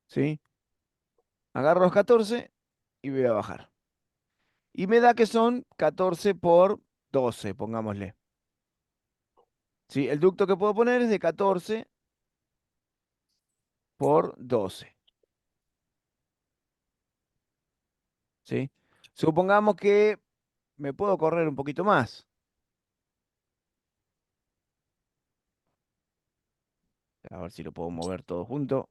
¿Sí? Agarro los 14 y voy a bajar. Y me da que son 14 por 12, pongámosle. ¿Sí? El ducto que puedo poner es de 14 por 12. ¿Sí? Supongamos que me puedo correr un poquito más. A ver si lo puedo mover todo junto.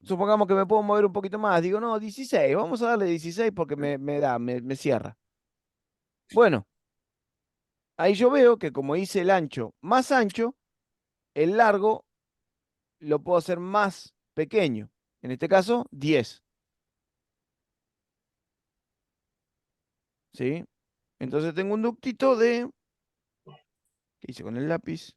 Supongamos que me puedo mover un poquito más. Digo, no, 16. Vamos a darle 16 porque me cierra. Bueno, ahí yo veo que como hice el ancho más ancho, el largo lo puedo hacer más pequeño. En este caso, 10. ¿Sí? Entonces tengo un ductito de... ¿Qué hice con el lápiz?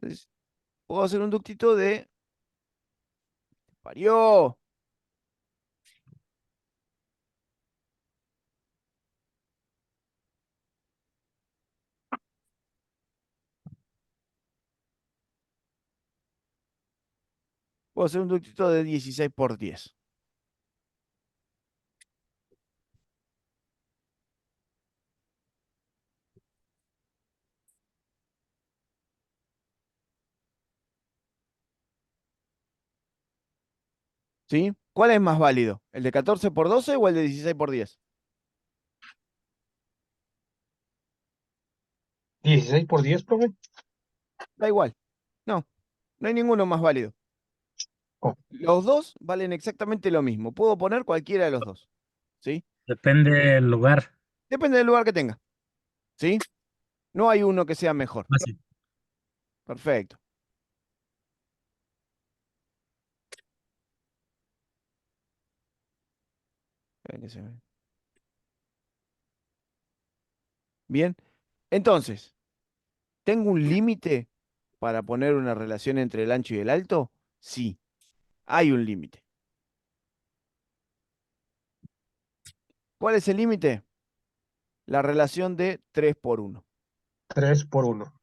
Entonces, puedo hacer un ductito de... ¡Parió! Puedo hacer un ductito de 16 por 10. ¿Sí? ¿Cuál es más válido? ¿El de 14 por 12 o el de 16 por 10? 16 por 10, profe. Da igual. No, no hay ninguno más válido. Oh, Los dos valen exactamente lo mismo. Puedo poner cualquiera de los dos. ¿Sí? Depende del lugar. Depende del lugar que tenga. ¿Sí? No hay uno que sea mejor. Fácil. Perfecto. Esperen que se ve. Bien. Entonces, ¿tengo un límite para poner una relación entre el ancho y el alto? Sí, hay un límite. ¿Cuál es el límite? La relación de 3 por 1. 3 por 1.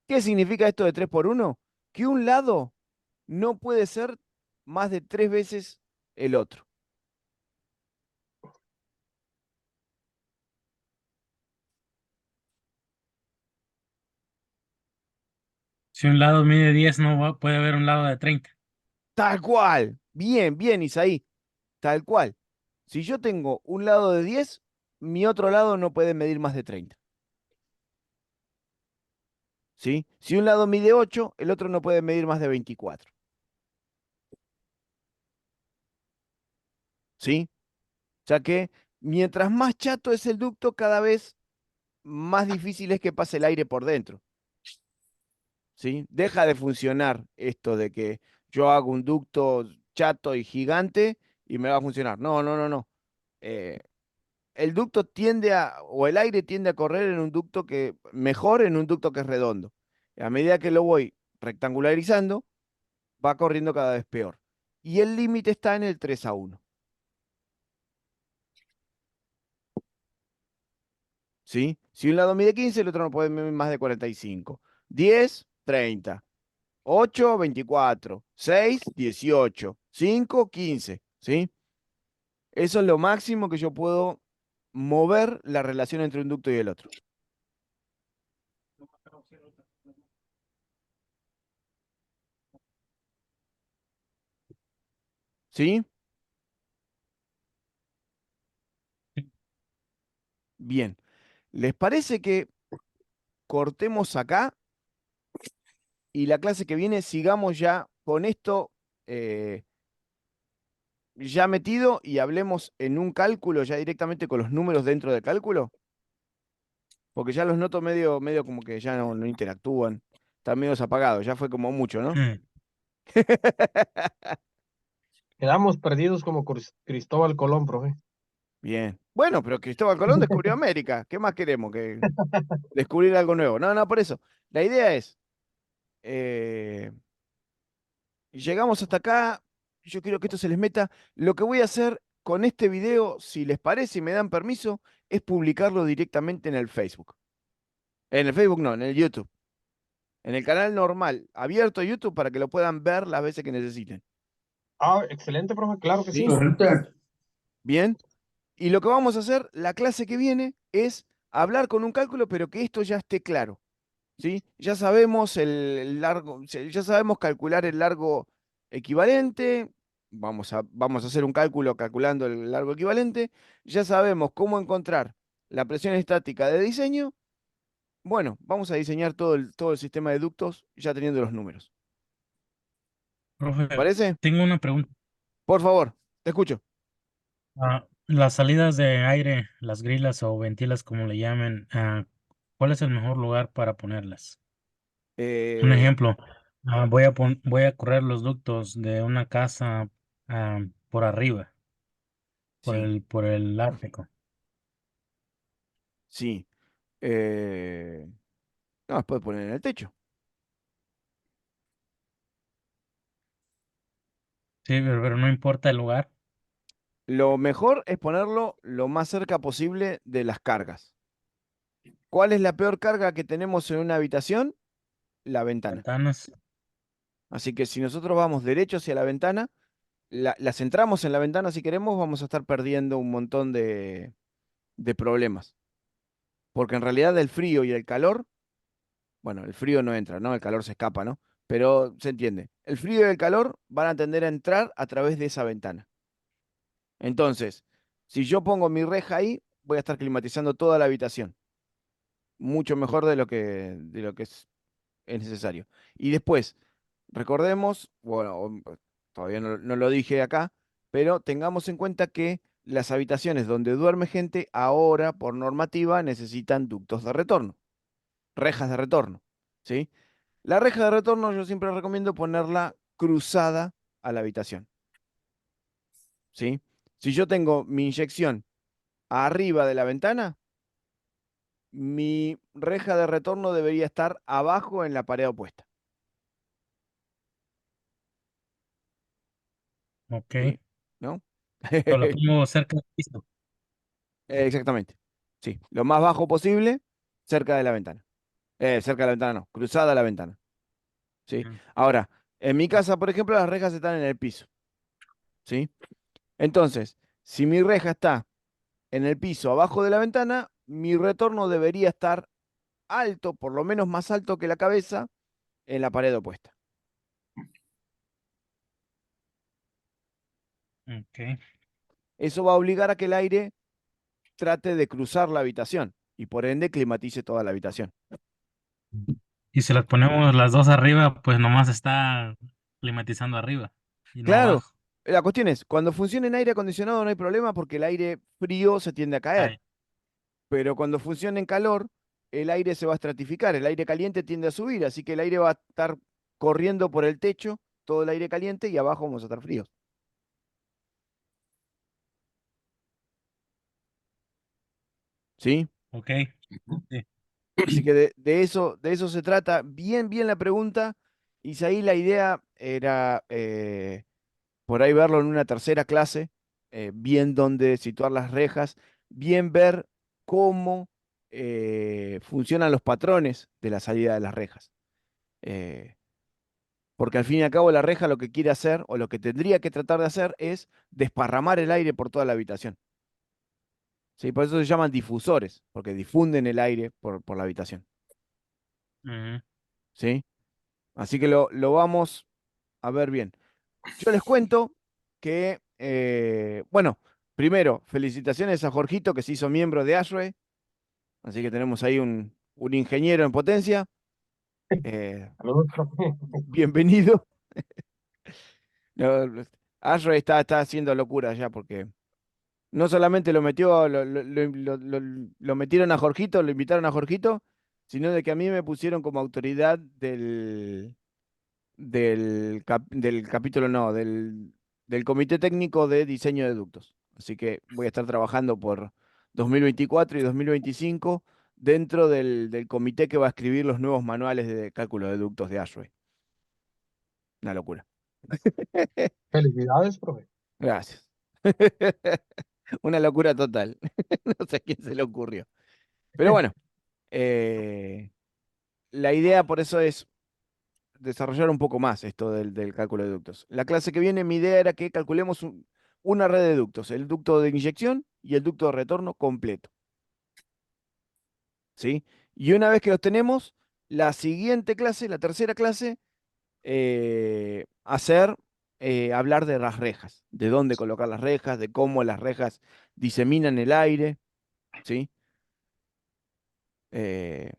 ¿Qué significa esto de 3 por 1? Que un lado no puede ser más de 3 veces el otro. Si un lado mide 10, no puede haber un lado de 30. Tal cual. Bien, bien, Isaí. Tal cual. Si yo tengo un lado de 10, mi otro lado no puede medir más de 30. ¿Sí? Si un lado mide 8, el otro no puede medir más de 24. ¿Sí? Ya que mientras más chato es el ducto, cada vez más difícil es que pase el aire por dentro. ¿Sí? Deja de funcionar esto de que yo hago un ducto chato y gigante y me va a funcionar. No, no, no, no. Eh, el ducto tiende o el aire tiende a correr en un ducto que, mejor en un ducto que es redondo. A medida que lo voy rectangularizando, va corriendo cada vez peor. Y el límite está en el 3:1. ¿Sí? Si un lado mide 15, el otro no puede medir más de 45. 10, 30. 8, 24. 6, 18. 5, 15. ¿Sí? Eso es lo máximo que yo puedo mover la relación entre un ducto y el otro. ¿Sí? Bien. ¿Les parece que cortemos acá y la clase que viene sigamos ya con esto eh, ya metido y hablemos en un cálculo ya directamente con los números dentro del cálculo? Porque ya los noto medio como que ya no interactúan. Están medio apagados, ya fue como mucho, ¿no? Mm. Quedamos perdidos como Cristóbal Colón, profe. Bien. Bueno, pero Cristóbal Colón descubrió América. ¿Qué más queremos? Que descubrir algo nuevo. No, no, por eso. La idea es, eh, llegamos hasta acá, yo quiero que esto se les meta. Lo que voy a hacer con este video, si les parece y me dan permiso, es publicarlo directamente en el Facebook. En el Facebook no, en el YouTube. En el canal normal, abierto de YouTube para que lo puedan ver las veces que necesiten. Ah, excelente, profe, claro que sí. ¿Sí? Ahorita, Bien. Y lo que vamos a hacer la clase que viene es hablar con un cálculo, pero que esto ya esté claro. ¿Sí? Ya sabemos el largo, ya sabemos calcular el largo equivalente. Vamos a hacer un cálculo calculando el largo equivalente. Ya sabemos cómo encontrar la presión estática de diseño. Bueno, vamos a diseñar todo el sistema de ductos ya teniendo los números. Profe, ¿Parece? tengo una pregunta. Por favor, te escucho. Las salidas de aire, las grilas o ventilas, como le llamen, ¿cuál es el mejor lugar para ponerlas? Un Eh, ejemplo, voy a correr los ductos de una casa por arriba, sí, por el Ártico. sí. Eh, no, las puedes poner en el techo. Sí, pero no importa el lugar. Lo mejor es ponerlo lo más cerca posible de las cargas. ¿Cuál es la peor carga que tenemos en una habitación? La ventana. Ventanas. Así que si nosotros vamos derecho hacia la ventana, la centramos en la ventana si queremos, vamos a estar perdiendo un montón de problemas. Porque en realidad el frío y el calor, bueno, el frío no entra, ¿no? El calor se escapa, ¿no? Pero se entiende. El frío y el calor van a tender a entrar a través de esa ventana. Entonces, si yo pongo mi reja ahí, voy a estar climatizando toda la habitación. Mucho mejor de lo que es necesario. Y después, recordemos, bueno, todavía no lo dije acá, pero tengamos en cuenta que las habitaciones donde duerme gente ahora, por normativa, necesitan ductos de retorno, rejas de retorno, ¿sí? La reja de retorno yo siempre recomiendo ponerla cruzada a la habitación, ¿sí? Si yo tengo mi inyección arriba de la ventana, mi reja de retorno debería estar abajo en la pared opuesta, Ok. ¿sí? ¿No? Pero la pongo cerca del piso. Exactamente. Sí, lo más bajo posible, cerca de la ventana. Cerca de la ventana no, cruzada a la ventana. ¿Sí? Mm. Ahora, en mi casa, por ejemplo, las rejas están en el piso. ¿Sí? Entonces, si mi reja está en el piso abajo de la ventana, mi retorno debería estar alto, por lo menos más alto que la cabeza, en la pared opuesta. Ok. Eso va a obligar a que el aire trate de cruzar la habitación y por ende climatice toda la habitación. Y si las ponemos las dos arriba, pues nomás está climatizando arriba y no Claro, abajo. la cuestión es, cuando funciona en aire acondicionado no hay problema porque el aire frío se tiende a caer, Ay, pero cuando funciona en calor, el aire se va a estratificar, el aire caliente tiende a subir, así que el aire va a estar corriendo por el techo, todo el aire caliente y abajo vamos a estar fríos. ¿Sí? ok. Sí. Así que de eso se trata. Bien, bien la pregunta. Isaí, la idea era por ahí verlo en una tercera clase, bien dónde situar las rejas, bien ver cómo funcionan los patrones de la salida de las rejas. Eh, porque al fin y al cabo la reja lo que quiere hacer, o lo que tendría que tratar de hacer, es desparramar el aire por toda la habitación. ¿Sí? Por eso se llaman difusores, porque difunden el aire por la habitación. Ujú. ¿Sí? Así que lo vamos a ver bien. Yo les cuento que, bueno, primero, felicitaciones a Jorgito que se hizo miembro de ASHRAE, así que tenemos ahí un ingeniero en potencia. Saludos, profe. Bienvenido. No, ASHRAE está haciendo locuras ya porque no solamente lo metió, lo metieron a Jorgito, lo invitaron a Jorgito, sino de que a mí me pusieron como autoridad del capítulo, no, del Comité Técnico de Diseño de Ductos. Así que voy a estar trabajando por 2024 y 2025 dentro del comité que va a escribir los nuevos manuales de cálculo de ductos de ASHRAE. Una locura. Felicidades, profe. Gracias. Una locura total. No sé a quién se le ocurrió. Pero bueno, eh, la idea por eso es desarrollar un poco más esto del cálculo de ductos. La clase que viene, mi idea era que calculemos una red de ductos, el ducto de inyección y el ducto de retorno completo. ¿Sí? Y una vez que los tenemos, la siguiente clase, la tercera clase, hablar de las rejas, de dónde colocar las rejas, de cómo las rejas diseminan el aire, ¿sí? Eh,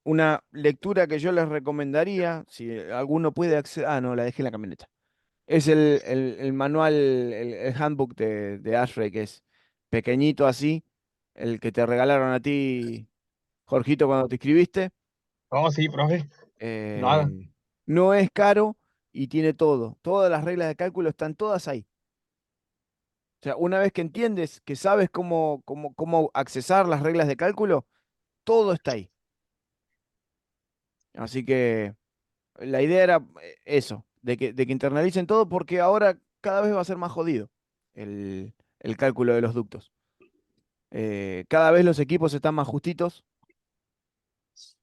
una lectura que yo les recomendaría, si alguno puede acceder, no, la dejé en la camioneta. Es el manual, el handbook de ASHRAE, que es pequeñito así, el que te regalaron a ti, Jorgito, cuando te inscribiste. Oh, sí, profe. Lo hagan. No es caro y tiene todo. Todas las reglas de cálculo están todas ahí. O sea, una vez que entiendes, que sabes cómo accesar las reglas de cálculo, todo está ahí. Así que la idea era eso, de que internalicen todo, porque ahora cada vez va a ser más jodido el cálculo de los ductos. Cada vez los equipos están más justitos.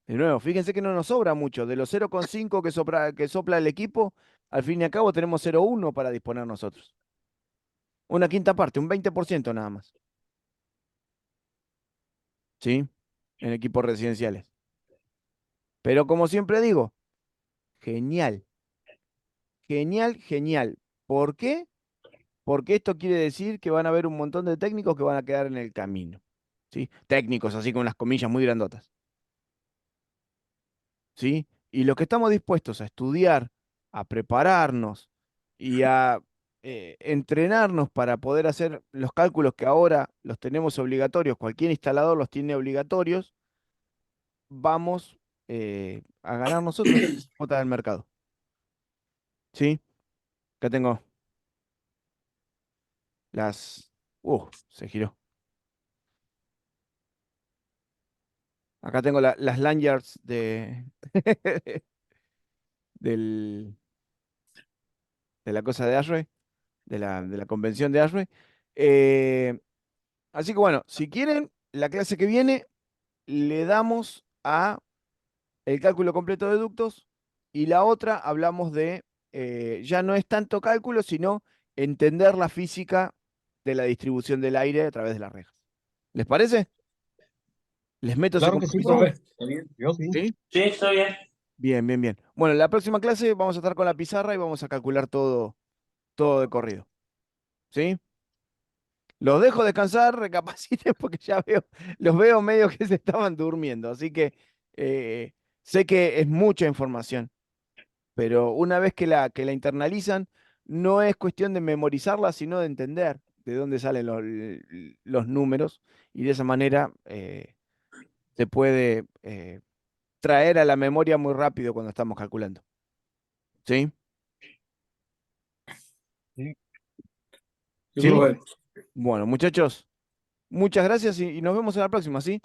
De nuevo, fíjense que no nos sobra mucho. De los 0,5 que sopla el equipo, al fin y al cabo tenemos 0,1 para disponer nosotros. Una quinta parte, un 20% nada más. ¿Sí? En equipos residenciales. Pero como siempre digo, genial. Genial, genial. ¿Por qué? Porque esto quiere decir que van a haber un montón de técnicos que van a quedar en el camino. ¿Sí? Técnicos, así con las comillas muy grandotas. ¿Sí? Y los que estamos dispuestos a estudiar, a prepararnos y a entrenarnos para poder hacer los cálculos que ahora los tenemos obligatorios, cualquier instalador los tiene obligatorios, vamos a ganar nosotros cuota del mercado. ¿Sí? Acá tengo las... se giró. Acá tengo las lanyards del, de la cosa de ASHRAE, de la convención de ASHRAE. Eh, Así que bueno, si quieren, la clase que viene le damos a el cálculo completo de ductos y la otra hablamos de, ya no es tanto cálculo, sino entender la física de la distribución del aire a través de las rejas. ¿Les parece? ¿Les meto ese Claro que sí, Sí, compromiso? profe. profe, está bien. Yo sí. ¿Sí? Sí, está bien. Bien, bien, bien. Bueno, la próxima clase vamos a estar con la pizarra y vamos a calcular todo de corrido. ¿Sí? Los dejo descansar, recapaciten porque ya los veo medio que se estaban durmiendo. Así que sé que es mucha información, pero una vez que la internalizan, no es cuestión de memorizarla, sino de entender de dónde salen los números y de esa manera se puede traer a la memoria muy rápido cuando estamos calculando. ¿Sí? Sí, ¿Sí? profe. Bueno, muchachos, muchas gracias y nos vemos en la próxima, ¿sí?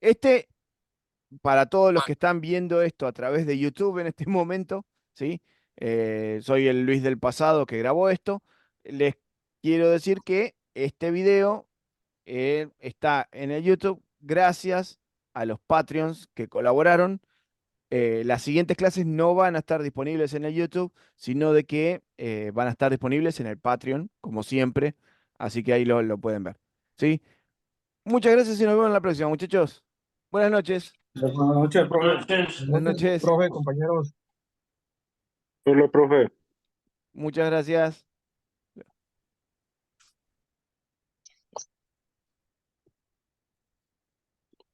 Este, para todos los que están viendo esto a través de YouTube en este momento, ¿sí? Soy el Luis del pasado que grabó esto. Les quiero decir que este video está en el YouTube gracias a los Patreons que colaboraron. Las siguientes clases no van a estar disponibles en el YouTube, sino de que van a estar disponibles en el Patreon, como siempre. Así que ahí lo pueden ver. ¿Sí? Muchas gracias y nos vemos en la próxima, muchachos. Buenas noches. Buenas noches, profe. Buenas noches. Profe, compañeros. Hola, profe. Muchas gracias.